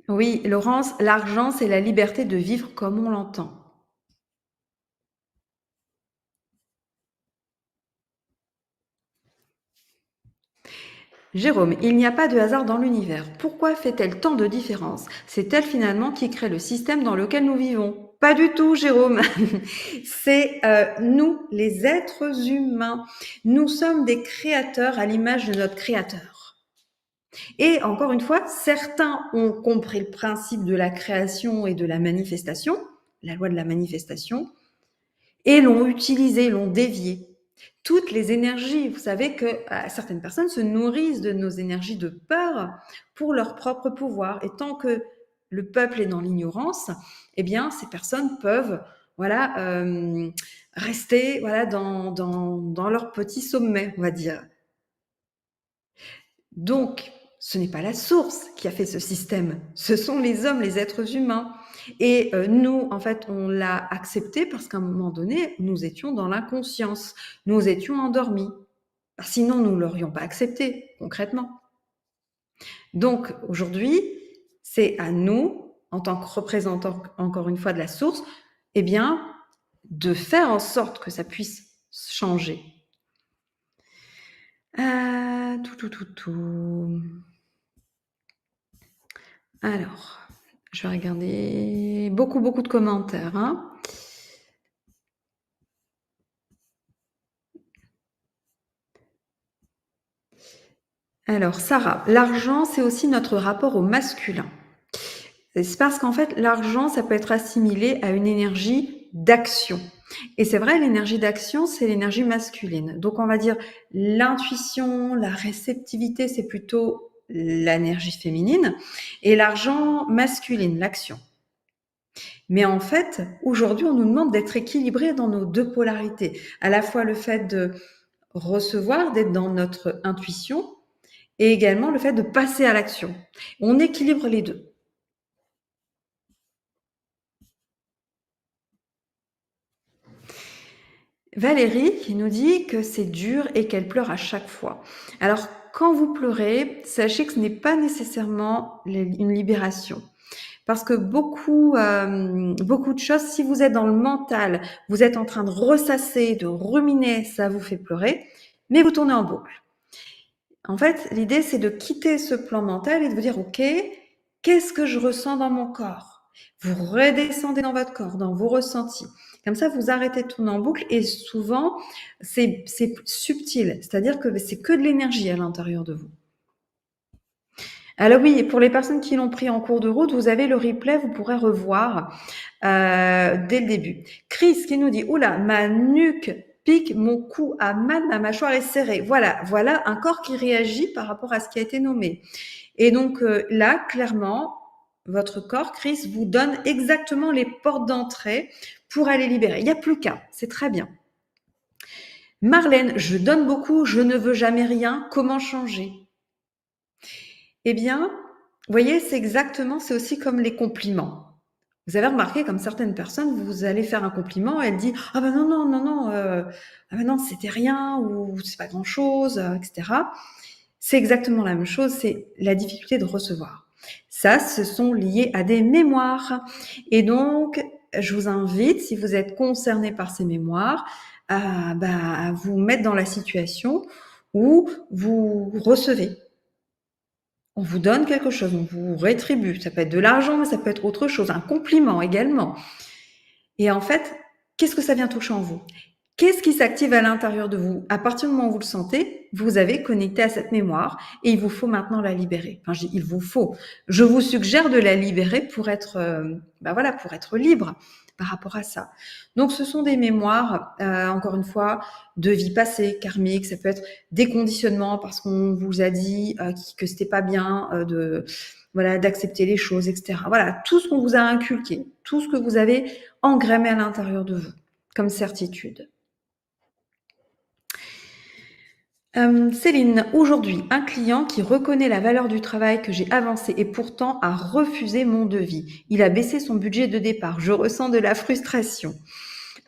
Oui, Laurence, l'argent, c'est la liberté de vivre comme on l'entend. Jérôme, il n'y a pas de hasard dans l'univers. Pourquoi fait-elle tant de différences? C'est elle finalement qui crée le système dans lequel nous vivons. Pas du tout, Jérôme. C'est nous, les êtres humains. Nous sommes des créateurs à l'image de notre créateur. Et encore une fois, certains ont compris le principe de la création et de la manifestation, la loi de la manifestation, et l'ont utilisé, l'ont dévié. Toutes les énergies, vous savez que certaines personnes se nourrissent de nos énergies de peur pour leur propre pouvoir. Et tant que le peuple est dans l'ignorance, eh bien, ces personnes peuvent, rester, dans leur petit sommet, on va dire. Donc, ce n'est pas la source qui a fait ce système, ce sont les hommes, les êtres humains. Et nous, en fait, on l'a accepté parce qu'à un moment donné, nous étions dans l'inconscience, nous étions endormis. Sinon, nous ne l'aurions pas accepté, concrètement. Donc, aujourd'hui, c'est à nous, en tant que représentants, encore une fois, de la source, eh bien, de faire en sorte que ça puisse changer. Alors, je vais regarder beaucoup de commentaires. Hein. Alors, Sarah, l'argent, c'est aussi notre rapport au masculin. C'est parce qu'en fait, l'argent, ça peut être assimilé à une énergie d'action. Et c'est vrai, l'énergie d'action, c'est l'énergie masculine. Donc, on va dire l'intuition, la réceptivité, c'est plutôt l'énergie féminine. Et l'argent masculine, l'action. Mais en fait, aujourd'hui, on nous demande d'être équilibrés dans nos deux polarités. À la fois le fait de recevoir, d'être dans notre intuition, et également le fait de passer à l'action. On équilibre les deux. Valérie qui nous dit que c'est dur et qu'elle pleure à chaque fois. Alors, quand vous pleurez, sachez que ce n'est pas nécessairement une libération. Parce que beaucoup de choses, si vous êtes dans le mental, vous êtes en train de ressasser, de ruminer, ça vous fait pleurer, mais vous tournez en boucle. En fait, l'idée, c'est de quitter ce plan mental et de vous dire, OK, qu'est-ce que je ressens dans mon corps? Vous redescendez dans votre corps, dans vos ressentis. Comme ça, vous arrêtez de tourner en boucle et souvent, c'est subtil. C'est-à-dire que c'est que de l'énergie à l'intérieur de vous. Alors oui, et pour les personnes qui l'ont pris en cours de route, vous avez le replay, vous pourrez revoir dès le début. Chris qui nous dit, oula, ma nuque pique, mon cou a mal, ma mâchoire est serrée. Voilà un corps qui réagit par rapport à ce qui a été nommé. Et donc là, clairement, votre corps, Chris, vous donne exactement les portes d'entrée pour aller libérer. Il n'y a plus qu'à, c'est très bien. Marlène, je donne beaucoup, je ne veux jamais rien, comment changer? Eh bien, vous voyez, c'est aussi comme les compliments. Vous avez remarqué, comme certaines personnes, vous allez faire un compliment, elle dit « Ah ben non, ah ben non, c'était rien, ou c'est pas grand-chose, etc. » C'est exactement la même chose, c'est la difficulté de recevoir. Ça, ce sont liés à des mémoires. Et donc, je vous invite, si vous êtes concerné par ces mémoires, à vous mettre dans la situation où vous recevez. On vous donne quelque chose, on vous rétribue. Ça peut être de l'argent, mais ça peut être autre chose, un compliment également. Et en fait, qu'est-ce que ça vient toucher en vous? Qu'est-ce qui s'active à l'intérieur de vous? À partir du moment où vous le sentez, vous avez connecté à cette mémoire et il vous faut maintenant la libérer. Enfin, je dis il vous faut. Je vous suggère de la libérer pour être, pour être libre par rapport à ça. Donc, ce sont des mémoires, encore une fois, de vie passée, karmique. Ça peut être des conditionnements parce qu'on vous a dit que c'était pas bien d'accepter les choses, etc. Voilà, tout ce qu'on vous a inculqué, tout ce que vous avez engrammé à l'intérieur de vous comme certitude. Céline, aujourd'hui, un client qui reconnaît la valeur du travail que j'ai avancé et pourtant a refusé mon devis. Il a baissé son budget de départ. Je ressens de la frustration.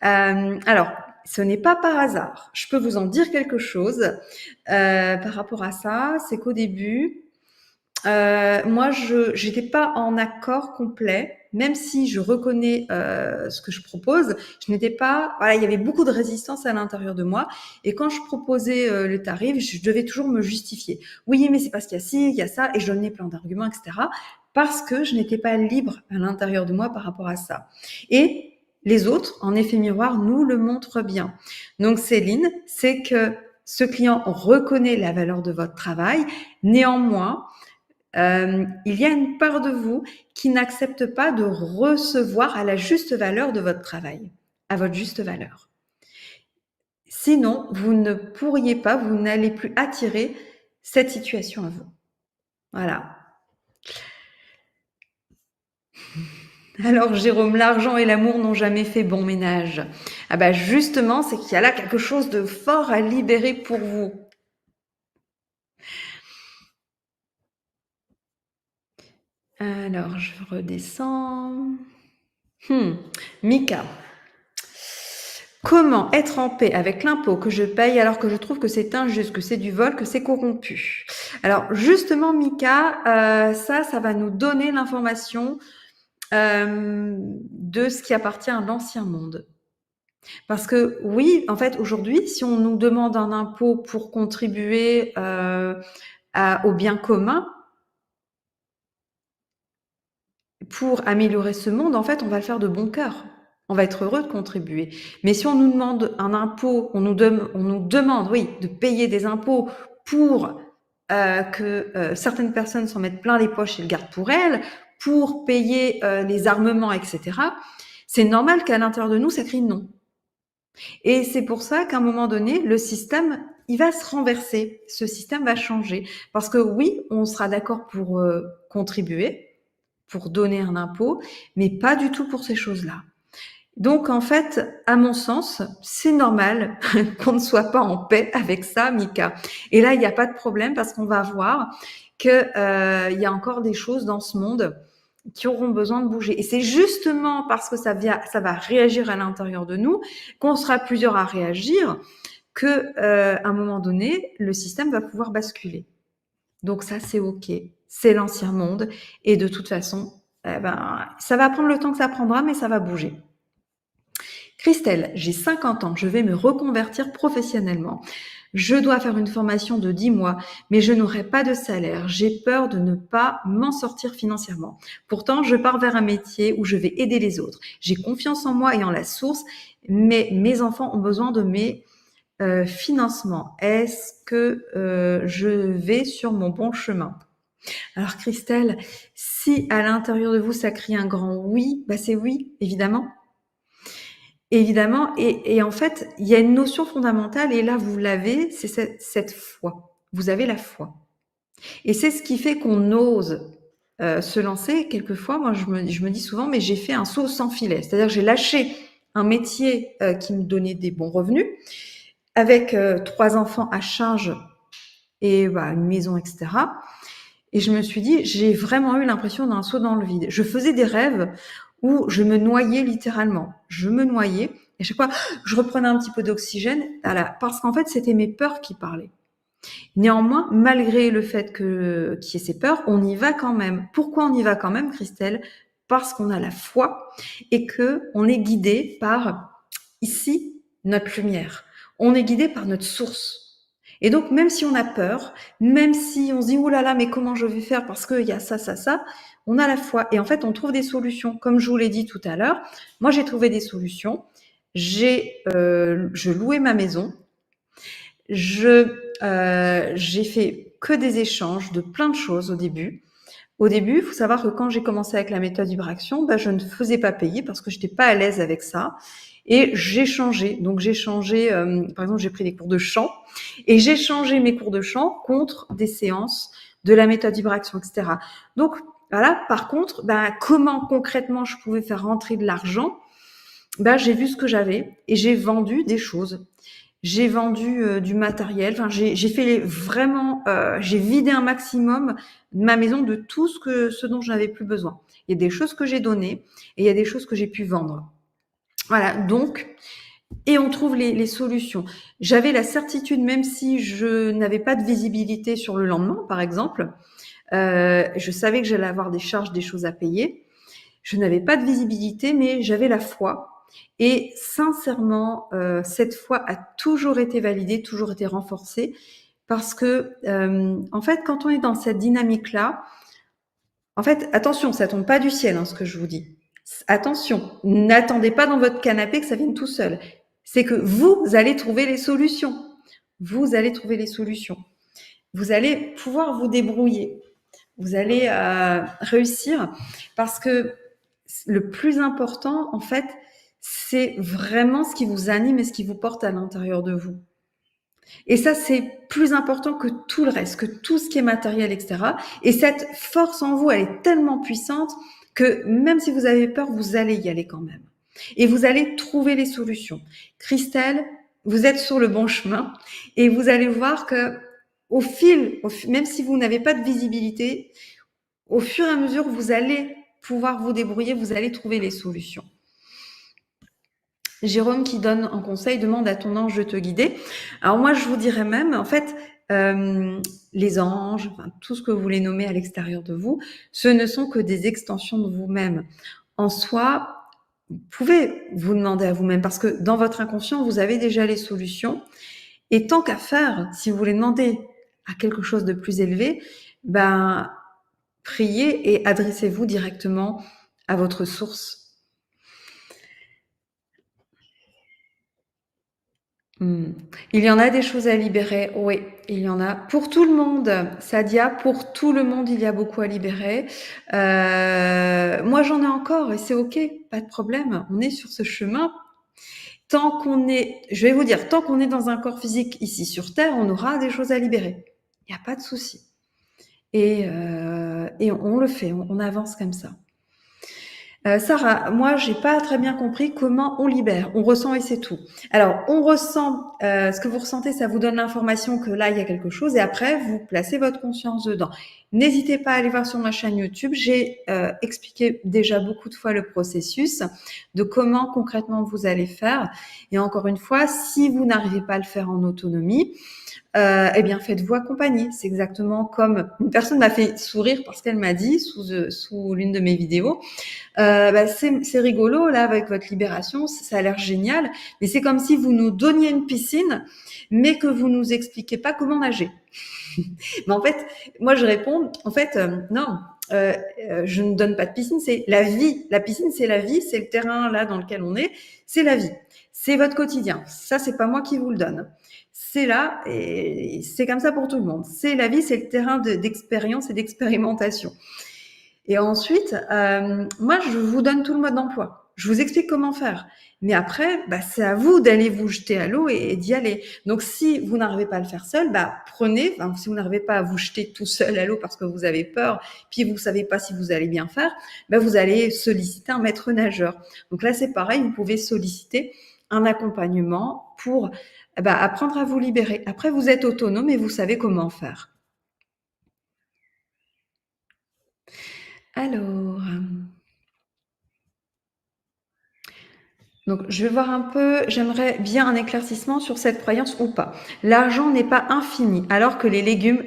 Alors, ce n'est pas par hasard. Je peux vous en dire quelque chose par rapport à ça. C'est qu'au début, moi, je n'étais pas en accord complet, même si je reconnais ce que je propose. Je n'étais pas, voilà, il y avait beaucoup de résistance à l'intérieur de moi. Et quand je proposais le tarif, je devais toujours me justifier. Oui, mais c'est parce qu'il y a ci, il y a ça, et je donnais plein d'arguments, etc. Parce que je n'étais pas libre à l'intérieur de moi par rapport à ça. Et les autres, en effet miroir, nous le montrent bien. Donc, Céline, c'est que ce client reconnaît la valeur de votre travail. Néanmoins, il y a une part de vous qui n'accepte pas de recevoir à la juste valeur de votre travail, à votre juste valeur. Sinon, vous ne pourriez pas, vous n'allez plus attirer cette situation à vous. Voilà. Alors, Jérôme, l'argent et l'amour n'ont jamais fait bon ménage. Ah bah justement, c'est qu'il y a là quelque chose de fort à libérer pour vous. Alors, je redescends. Mika. Comment être en paix avec l'impôt que je paye alors que je trouve que c'est injuste, que c'est du vol, que c'est corrompu? Alors justement, Mika, ça va nous donner l'information de ce qui appartient à l'ancien monde. Parce que oui, en fait, aujourd'hui, si on nous demande un impôt pour contribuer au bien commun, pour améliorer ce monde, en fait, on va le faire de bon cœur. On va être heureux de contribuer. Mais si on nous demande un impôt, on nous demande, oui, de payer des impôts pour que certaines personnes s'en mettent plein les poches et le gardent pour elles, pour payer les armements, etc., c'est normal qu'à l'intérieur de nous, ça crie non. Et c'est pour ça qu'à un moment donné, le système, il va se renverser. Ce système va changer. Parce que oui, on sera d'accord pour contribuer, pour donner un impôt, mais pas du tout pour ces choses-là. Donc, en fait, à mon sens, c'est normal qu'on ne soit pas en paix avec ça, Mika. Et là, il n'y a pas de problème parce qu'on va voir qu'il y a encore des choses dans ce monde qui auront besoin de bouger. Et c'est justement parce que ça va réagir à l'intérieur de nous, qu'on sera plusieurs à réagir, que à un moment donné, le système va pouvoir basculer. Donc ça, c'est OK. C'est l'ancien monde. Et de toute façon, ça va prendre le temps que ça prendra, mais ça va bouger. Christelle, j'ai 50 ans, je vais me reconvertir professionnellement. Je dois faire une formation de 10 mois, mais je n'aurai pas de salaire. J'ai peur de ne pas m'en sortir financièrement. Pourtant, je pars vers un métier où je vais aider les autres. J'ai confiance en moi et en la source, mais mes enfants ont besoin de mes financements. Est-ce que je vais sur mon bon chemin? Alors Christelle, si à l'intérieur de vous ça crie un grand oui, c'est oui, évidemment. Évidemment, et en fait, il y a une notion fondamentale, et là vous l'avez, c'est cette foi. Vous avez la foi. Et c'est ce qui fait qu'on ose se lancer. Quelquefois, moi je me dis souvent, mais j'ai fait un saut sans filet. C'est-à-dire que j'ai lâché un métier qui me donnait des bons revenus, avec 3 enfants à charge et une maison, etc. Et je me suis dit, j'ai vraiment eu l'impression d'un saut dans le vide. Je faisais des rêves où je me noyais littéralement. Je me noyais, et à chaque fois, je reprenais un petit peu d'oxygène, parce qu'en fait, c'était mes peurs qui parlaient. Néanmoins, malgré le fait qu'il y ait ces peurs, on y va quand même. Pourquoi on y va quand même, Christelle? Parce qu'on a la foi et qu'on est guidé par, ici, notre lumière. On est guidé par notre source. Et donc, même si on a peur, même si on se dit, oh là là, mais comment je vais faire parce qu'il y a ça, ça, ça, on a la foi. Et en fait, on trouve des solutions. Comme je vous l'ai dit tout à l'heure, moi, j'ai trouvé des solutions. Je louais ma maison. J'ai fait que des échanges de plein de choses au début. Au début, il faut savoir que quand j'ai commencé avec la méthode Vibration, je ne faisais pas payer parce que je n'étais pas à l'aise avec ça. Et j'ai changé. Donc, j'ai changé, par exemple, j'ai pris des cours de chant et j'ai changé mes cours de chant contre des séances de la méthode Vibration, etc. Donc, voilà. Par contre, comment concrètement je pouvais faire rentrer de l'argent? J'ai vu ce que j'avais et j'ai vendu des choses. J'ai vendu du matériel. Enfin, j'ai fait vraiment, j'ai vidé un maximum ma maison de tout ce dont je n'avais plus besoin. Il y a des choses que j'ai données et il y a des choses que j'ai pu vendre. Voilà. Donc, et on trouve les solutions. J'avais la certitude, même si je n'avais pas de visibilité sur le lendemain, par exemple, je savais que j'allais avoir des charges, des choses à payer. Je n'avais pas de visibilité, mais j'avais la foi. Et sincèrement, cette foi a toujours été validée, toujours été renforcée, parce que, en fait, quand on est dans cette dynamique-là, en fait, attention, ça tombe pas du ciel, ce que je vous dis. Attention, n'attendez pas dans votre canapé que ça vienne tout seul. C'est que vous allez trouver les solutions. Vous allez trouver les solutions. Vous allez pouvoir vous débrouiller. Vous allez réussir, parce que le plus important, en fait, c'est vraiment ce qui vous anime et ce qui vous porte à l'intérieur de vous. Et ça, c'est plus important que tout le reste, que tout ce qui est matériel, etc. Et cette force en vous, elle est tellement puissante que même si vous avez peur, vous allez y aller quand même. Et vous allez trouver les solutions. Christelle, vous êtes sur le bon chemin et vous allez voir que même si vous n'avez pas de visibilité, au fur et à mesure, vous allez pouvoir vous débrouiller, vous allez trouver les solutions. Jérôme qui donne un conseil, demande à ton ange de te guider. Alors moi, je vous dirais même, en fait, les anges, tout ce que vous voulez nommer à l'extérieur de vous, ce ne sont que des extensions de vous-même. En soi, vous pouvez vous demander à vous-même, parce que dans votre inconscient, vous avez déjà les solutions. Et tant qu'à faire, si vous voulez demander à quelque chose de plus élevé, priez et adressez-vous directement à votre source. Il y en a des choses à libérer, oui, il y en a pour tout le monde. Sadia, pour tout le monde, il y a beaucoup à libérer. Moi, j'en ai encore et c'est OK, pas de problème. On est sur ce chemin. Je vais vous dire, tant qu'on est dans un corps physique ici sur Terre, on aura des choses à libérer. Il n'y a pas de souci. Et on le fait, on avance comme ça. Sarah, moi, j'ai pas très bien compris comment on libère. On ressent et c'est tout. Alors, on ressent, ce que vous ressentez, ça vous donne l'information que là, il y a quelque chose et après, vous placez votre conscience dedans. N'hésitez pas à aller voir sur ma chaîne YouTube. J'ai expliqué déjà beaucoup de fois le processus de comment concrètement vous allez faire. Et encore une fois, si vous n'arrivez pas à le faire en autonomie, eh bien, faites-vous accompagner. C'est exactement comme une personne m'a fait sourire parce qu'elle m'a dit sous l'une de mes vidéos, bah, c'est rigolo là avec votre libération, ça a l'air génial, mais c'est comme si vous nous donniez une piscine, mais que vous nous expliquiez pas comment nager. Mais en fait, moi je réponds, en fait, non. Je ne donne pas de piscine, c'est la vie. La piscine, c'est la vie, c'est le terrain là dans lequel on est, c'est la vie. C'est votre quotidien. Ça, c'est pas moi qui vous le donne. C'est là et c'est comme ça pour tout le monde. C'est la vie, c'est le terrain d'expérience et d'expérimentation. Et ensuite, moi, je vous donne tout le mode d'emploi. Je vous explique comment faire. Mais après, bah, c'est à vous d'aller vous jeter à l'eau et d'y aller. Donc, si vous n'arrivez pas à le faire seul, bah, prenez, enfin, si vous n'arrivez pas à vous jeter tout seul à l'eau parce que vous avez peur, puis vous savez pas si vous allez bien faire, bah, vous allez solliciter un maître nageur. Donc là, c'est pareil, vous pouvez solliciter un accompagnement pour bah, apprendre à vous libérer. Après, vous êtes autonome et vous savez comment faire. Alors, donc, je vais voir un peu, j'aimerais bien un éclaircissement sur cette croyance ou pas. L'argent n'est pas infini, alors que les légumes,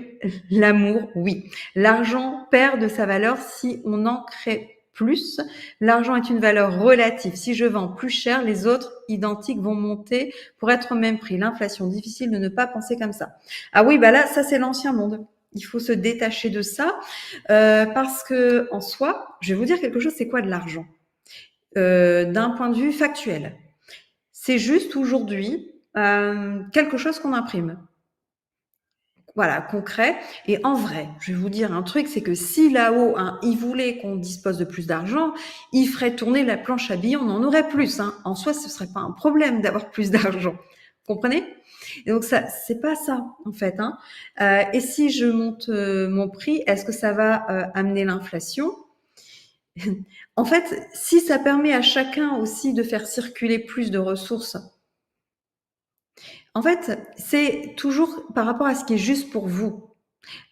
l'amour, oui. L'argent perd de sa valeur si on en crée plus. L'argent est une valeur relative. Si je vends plus cher, les autres identiques vont monter pour être au même prix. L'inflation, difficile de ne pas penser comme ça. Ah oui, bah là, ça c'est l'ancien monde. Il faut se détacher de ça parce que en soi, je vais vous dire quelque chose. C'est quoi de l'argent? D'un point de vue factuel. C'est juste aujourd'hui quelque chose qu'on imprime. Voilà, concret. Et en vrai, je vais vous dire un truc, c'est que si là-haut, hein, ils voulaient qu'on dispose de plus d'argent, ils feraient tourner la planche à billets, on en aurait plus. Hein. En soi, ce serait pas un problème d'avoir plus d'argent. Vous comprenez? Et donc ça, c'est pas ça en fait. Hein. Et si je monte mon prix, est-ce que ça va amener l'inflation? En fait, si ça permet à chacun aussi de faire circuler plus de ressources, en fait, c'est toujours par rapport à ce qui est juste pour vous.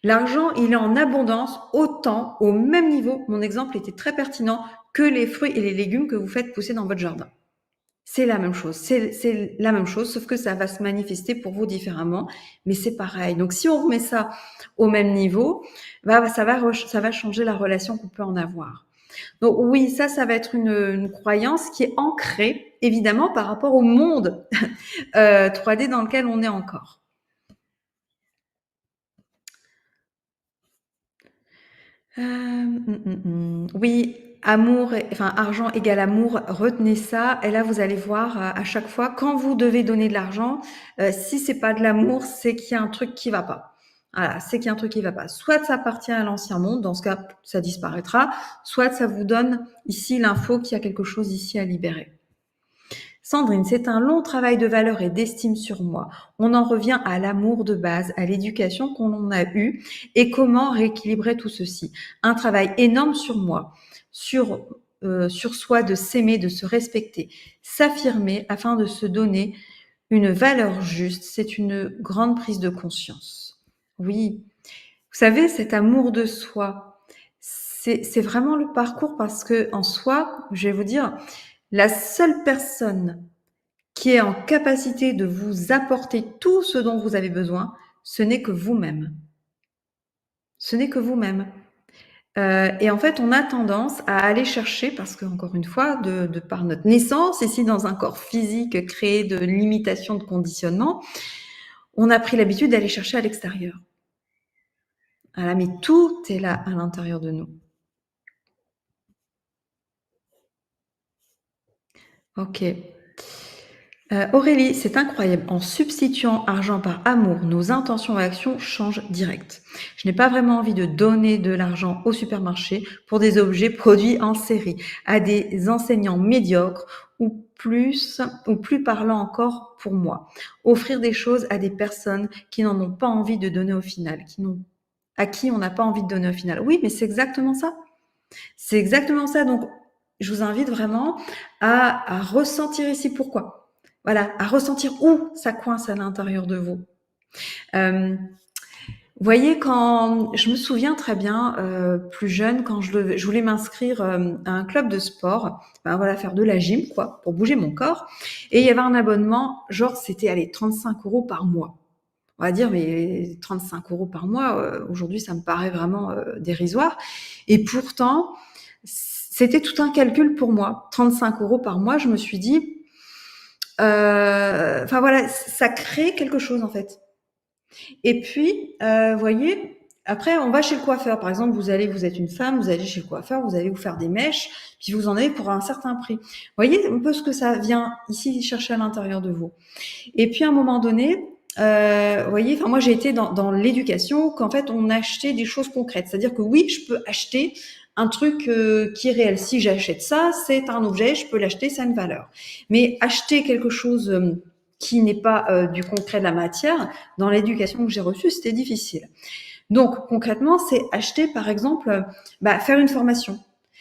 L'argent, il est en abondance autant, au même niveau, mon exemple était très pertinent, que les fruits et les légumes que vous faites pousser dans votre jardin. C'est la même chose, c'est la même chose, sauf que ça va se manifester pour vous différemment, mais c'est pareil. Donc si on remet ça au même niveau, bah, ça va changer la relation qu'on peut en avoir. Donc oui, ça va être une croyance qui est ancrée, évidemment, par rapport au monde 3D dans lequel on est encore. Oui, amour, enfin argent égale amour, retenez ça. Et là, vous allez voir à chaque fois, quand vous devez donner de l'argent, si c'est pas de l'amour, c'est qu'il y a un truc qui va pas. Voilà, c'est qu'il y a un truc qui va pas. Soit ça appartient à l'ancien monde, dans ce cas, ça disparaîtra, soit ça vous donne ici l'info qu'il y a quelque chose ici à libérer. Sandrine, c'est un long travail de valeur et d'estime sur moi. On en revient à l'amour de base, à l'éducation qu'on a eue et comment rééquilibrer tout ceci. Un travail énorme sur moi, sur soi, de s'aimer, de se respecter, s'affirmer afin de se donner une valeur juste. C'est une grande prise de conscience. Oui, vous savez, cet amour de soi, c'est vraiment le parcours parce que en soi, je vais vous dire, la seule personne qui est en capacité de vous apporter tout ce dont vous avez besoin, ce n'est que vous-même. Ce n'est que vous-même. Et en fait, on a tendance à aller chercher, parce que encore une fois, de par notre naissance, ici dans un corps physique créé de limitations de conditionnement, on a pris l'habitude d'aller chercher à l'extérieur. Voilà, mais tout est là à l'intérieur de nous. Ok. Aurélie, c'est incroyable. En substituant argent par amour, nos intentions et actions changent direct. Je n'ai pas vraiment envie de donner de l'argent au supermarché pour des objets produits en série, à des enseignants médiocres ou plus parlant encore pour moi. Offrir des choses à des personnes qui n'en ont pas envie de donner au final, à qui on n'a pas envie de donner au final. Oui, mais c'est exactement ça. C'est exactement ça. Donc, je vous invite vraiment à ressentir ici pourquoi. Voilà, à ressentir où ça coince à l'intérieur de vous. Vous voyez, quand je me souviens très bien, plus jeune, quand je voulais m'inscrire à un club de sport, ben voilà, faire de la gym, quoi, pour bouger mon corps. Et il y avait un abonnement, genre, c'était, allez, 35 € par mois. On va dire, mais 35 € par mois, aujourd'hui, ça me paraît vraiment dérisoire. Et pourtant, c'était tout un calcul pour moi. 35 € par mois, je me suis dit, enfin voilà, ça crée quelque chose en fait. Et puis, vous voyez, après, on va chez le coiffeur. Par exemple, vous êtes une femme, vous allez chez le coiffeur, vous allez vous faire des mèches, puis vous en avez pour un certain prix. Vous voyez un peu ce que ça vient ici chercher à l'intérieur de vous. Et puis, à un moment donné, vous voyez, enfin, moi, j'ai été dans l'éducation qu'en fait, on achetait des choses concrètes. C'est-à-dire que oui, je peux acheter un truc qui est réel. Si j'achète ça, c'est un objet, je peux l'acheter, ça a une valeur. Mais acheter quelque chose qui n'est pas du concret de la matière, dans l'éducation que j'ai reçue, c'était difficile. Donc, concrètement, c'est acheter, par exemple, faire une formation.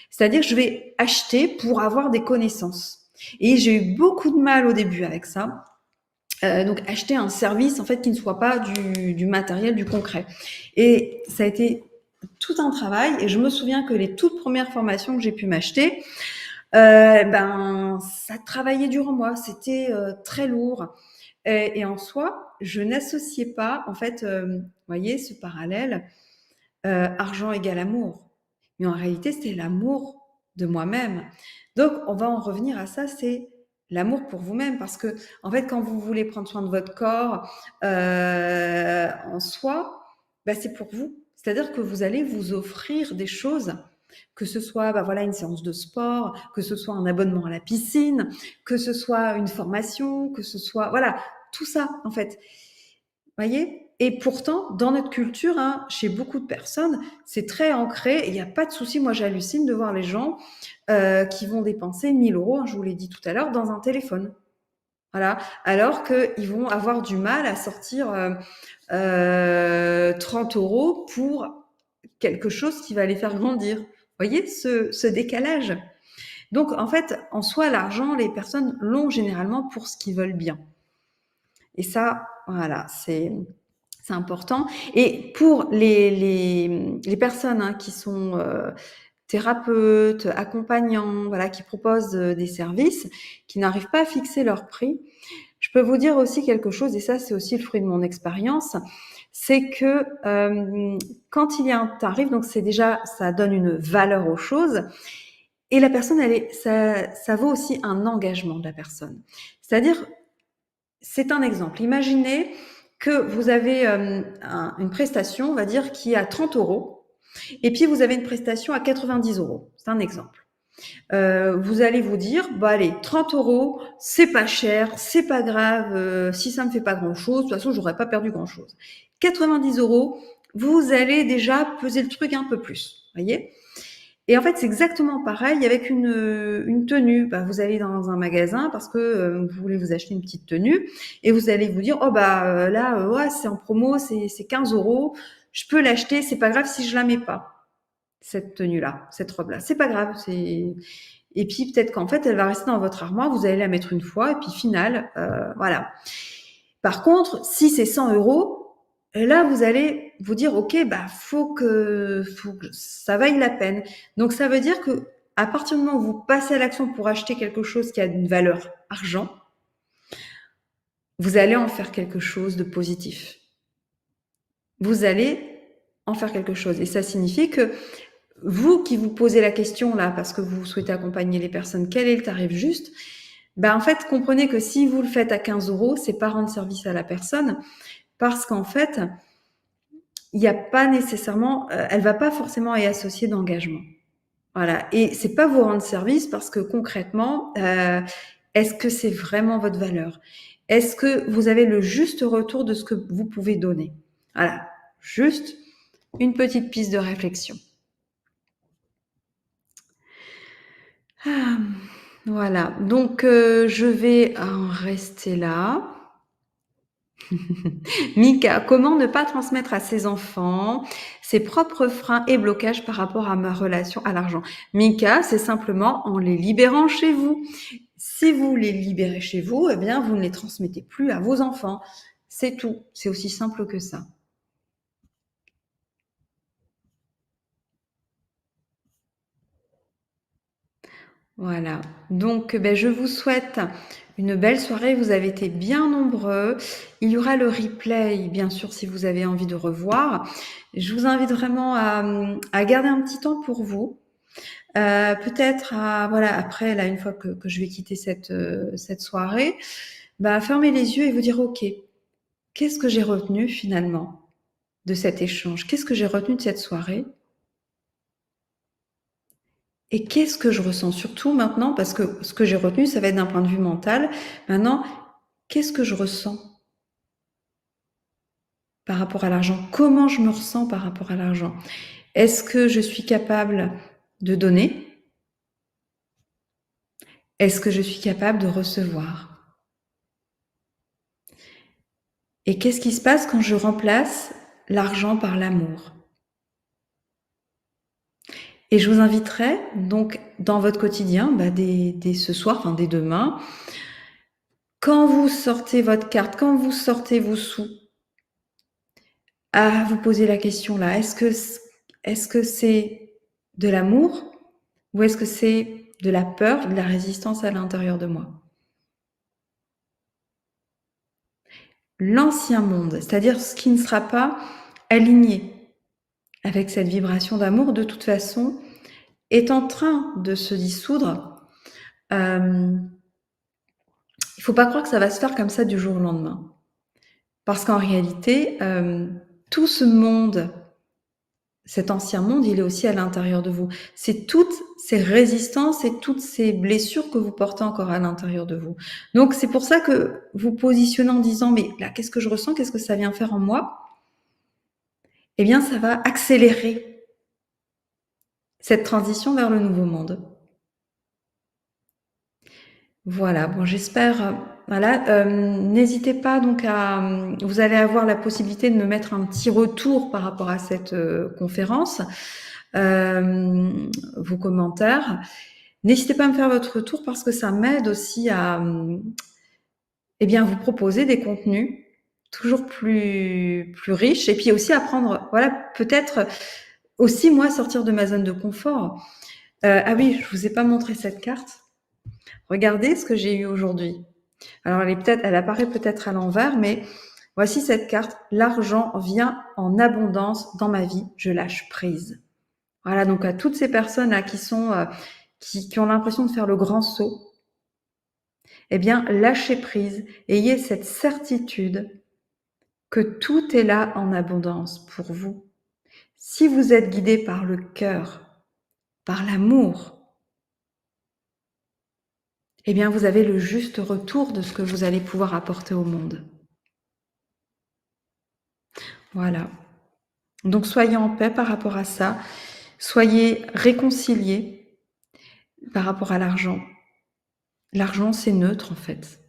C'est-à-dire, je vais acheter pour avoir des connaissances. Et j'ai eu beaucoup de mal au début avec ça. Donc, acheter un service, en fait, qui ne soit pas du matériel, du concret. Et ça a été tout un travail. Et je me souviens que les toutes premières formations que j'ai pu m'acheter, ça travaillait dur en moi. C'était très lourd. Et en soi, je n'associais pas, en fait, vous voyez, ce parallèle, argent égale amour. Mais en réalité, c'était l'amour de moi-même. Donc, on va en revenir à ça, c'est l'amour pour vous-même. Parce que, en fait, quand vous voulez prendre soin de votre corps en soi, c'est pour vous. C'est-à-dire que vous allez vous offrir des choses, que ce soit voilà, une séance de sport, que ce soit un abonnement à la piscine, que ce soit une formation, que ce soit... Voilà, tout ça, en fait. Voyez. Et pourtant, dans notre culture, hein, chez beaucoup de personnes, c'est très ancré. Il n'y a pas de souci. Moi, j'hallucine de voir les gens qui vont dépenser 1 000 €, je vous l'ai dit tout à l'heure, dans un téléphone. Voilà. Alors qu'ils vont avoir du mal à sortir 30 € pour quelque chose qui va les faire grandir. Vous voyez ce décalage. Donc, en fait, en soi, l'argent, les personnes l'ont généralement pour ce qu'ils veulent bien. Et ça, voilà, c'est important. Et pour les personnes hein, qui sont thérapeutes, accompagnants, voilà, qui proposent des services, qui n'arrivent pas à fixer leur prix, je peux vous dire aussi quelque chose, et ça c'est aussi le fruit de mon expérience, c'est que quand il y a un tarif, donc c'est déjà, ça donne une valeur aux choses, et la personne, ça vaut aussi un engagement de la personne. C'est-à-dire, c'est un exemple. Imaginez que vous avez une prestation, on va dire, qui est à 30 €, et puis vous avez une prestation à 90 €. C'est un exemple. Vous allez vous dire, allez, 30 €, c'est pas cher, c'est pas grave, si ça me fait pas grand-chose, de toute façon, j'aurais pas perdu grand-chose. 90 €, vous allez déjà peser le truc un peu plus, voyez. Et en fait, c'est exactement pareil avec une tenue. Vous allez dans un magasin parce que vous voulez vous acheter une petite tenue et vous allez vous dire, oh là, ouais, c'est en promo, c'est 15 €, je peux l'acheter, c'est pas grave si je la mets pas, cette tenue-là, cette robe-là. C'est pas grave, et puis peut-être qu'en fait, elle va rester dans votre armoire, vous allez la mettre une fois et puis final, voilà. Par contre, si c'est 100 €, et là, vous allez vous dire, OK, faut que ça vaille la peine. Donc, ça veut dire que à partir du moment où vous passez à l'action pour acheter quelque chose qui a une valeur argent, vous allez en faire quelque chose de positif. Vous allez en faire quelque chose. Et ça signifie que vous qui vous posez la question là, parce que vous souhaitez accompagner les personnes, quel est le tarif juste? En fait, comprenez que si vous le faites à 15 €, c'est pas rendre service à la personne, parce qu'en fait, il n'y a pas nécessairement, elle va pas forcément y associer d'engagement. Voilà. Et c'est pas vous rendre service parce que concrètement, est-ce que c'est vraiment votre valeur? Est-ce que vous avez le juste retour de ce que vous pouvez donner? Voilà. Juste une petite piste de réflexion. Ah, voilà. Donc, je vais en rester là. Mika, comment ne pas transmettre à ses enfants ses propres freins et blocages par rapport à ma relation à l'argent? Mika, c'est simplement en les libérant chez vous. Si vous les libérez chez vous, eh bien, vous ne les transmettez plus à vos enfants. C'est tout. C'est aussi simple que ça. Voilà. Donc, ben, je vous souhaite une belle soirée. Vous avez été bien nombreux. Il y aura le replay, bien sûr, si vous avez envie de revoir. Je vous invite vraiment à garder un petit temps pour vous. Peut-être voilà, après, là, une fois que je vais quitter cette soirée, bah, fermer les yeux et vous dire, OK, qu'est-ce que j'ai retenu finalement de cet échange? Qu'est-ce que j'ai retenu de cette soirée? Et qu'est-ce que je ressens? Surtout maintenant, parce que ce que j'ai retenu, ça va être d'un point de vue mental. Maintenant, qu'est-ce que je ressens par rapport à l'argent? Comment je me ressens par rapport à l'argent? Est-ce que je suis capable de donner? Est-ce que je suis capable de recevoir? Et qu'est-ce qui se passe quand je remplace l'argent par l'amour? Et je vous inviterai donc dans votre quotidien, bah, dès ce soir, enfin dès demain, quand vous sortez votre carte, quand vous sortez vos sous, à vous poser la question là, est-ce que c'est de l'amour ou est-ce que c'est de la peur, de la résistance à l'intérieur de moi? L'ancien monde, c'est-à-dire ce qui ne sera pas aligné avec cette vibration d'amour, de toute façon, est en train de se dissoudre. Il faut pas croire que ça va se faire comme ça du jour au lendemain. Parce qu'en réalité, tout ce monde, cet ancien monde, il est aussi à l'intérieur de vous. C'est toutes ces résistances et toutes ces blessures que vous portez encore à l'intérieur de vous. Donc c'est pour ça que vous positionnez en disant, mais là, qu'est-ce que je ressens? Qu'est-ce que ça vient faire en moi? Eh bien, ça va accélérer cette transition vers le nouveau monde. Voilà, bon, j'espère, voilà, n'hésitez pas donc vous allez avoir la possibilité de me mettre un petit retour par rapport à cette conférence, vos commentaires. N'hésitez pas à me faire votre retour parce que ça m'aide aussi à, eh bien, vous proposer des contenus toujours plus riches et puis aussi apprendre, voilà, peut-être aussi moi sortir de ma zone de confort. Ah oui, je vous ai pas montré cette carte. Regardez ce que j'ai eu aujourd'hui. Alors, elle apparaît peut-être à l'envers, mais voici cette carte. L'argent vient en abondance dans ma vie. Je lâche prise. Voilà, donc à toutes ces personnes là qui ont l'impression de faire le grand saut, eh bien, lâchez prise. Ayez cette certitude que tout est là en abondance pour vous. Si vous êtes guidé par le cœur, par l'amour, eh bien, vous avez le juste retour de ce que vous allez pouvoir apporter au monde. Voilà. Donc, soyez en paix par rapport à ça. Soyez réconciliés par rapport à l'argent. L'argent, c'est neutre, en fait.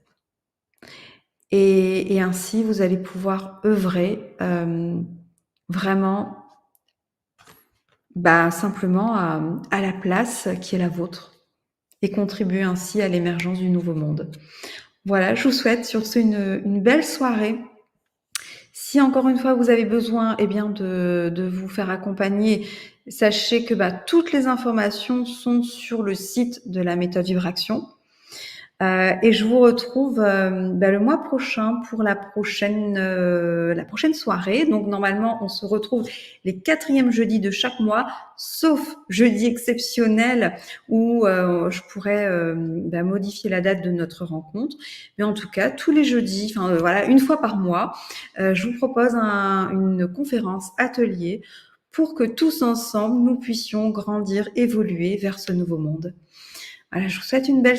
Et ainsi, vous allez pouvoir œuvrer vraiment simplement à la place qui est la vôtre et contribuer ainsi à l'émergence du nouveau monde. Voilà, je vous souhaite sur ce une belle soirée. Si encore une fois vous avez besoin de vous faire accompagner, sachez que toutes les informations sont sur le site de la méthode Vibration. Et je vous retrouve le mois prochain pour la prochaine soirée. Donc normalement, on se retrouve les 4e jeudis de chaque mois, sauf jeudi exceptionnel où je pourrais modifier la date de notre rencontre. Mais en tout cas, tous les jeudis, voilà, une fois par mois, je vous propose une conférence atelier pour que tous ensemble, nous puissions grandir, évoluer vers ce nouveau monde. Voilà, je vous souhaite une belle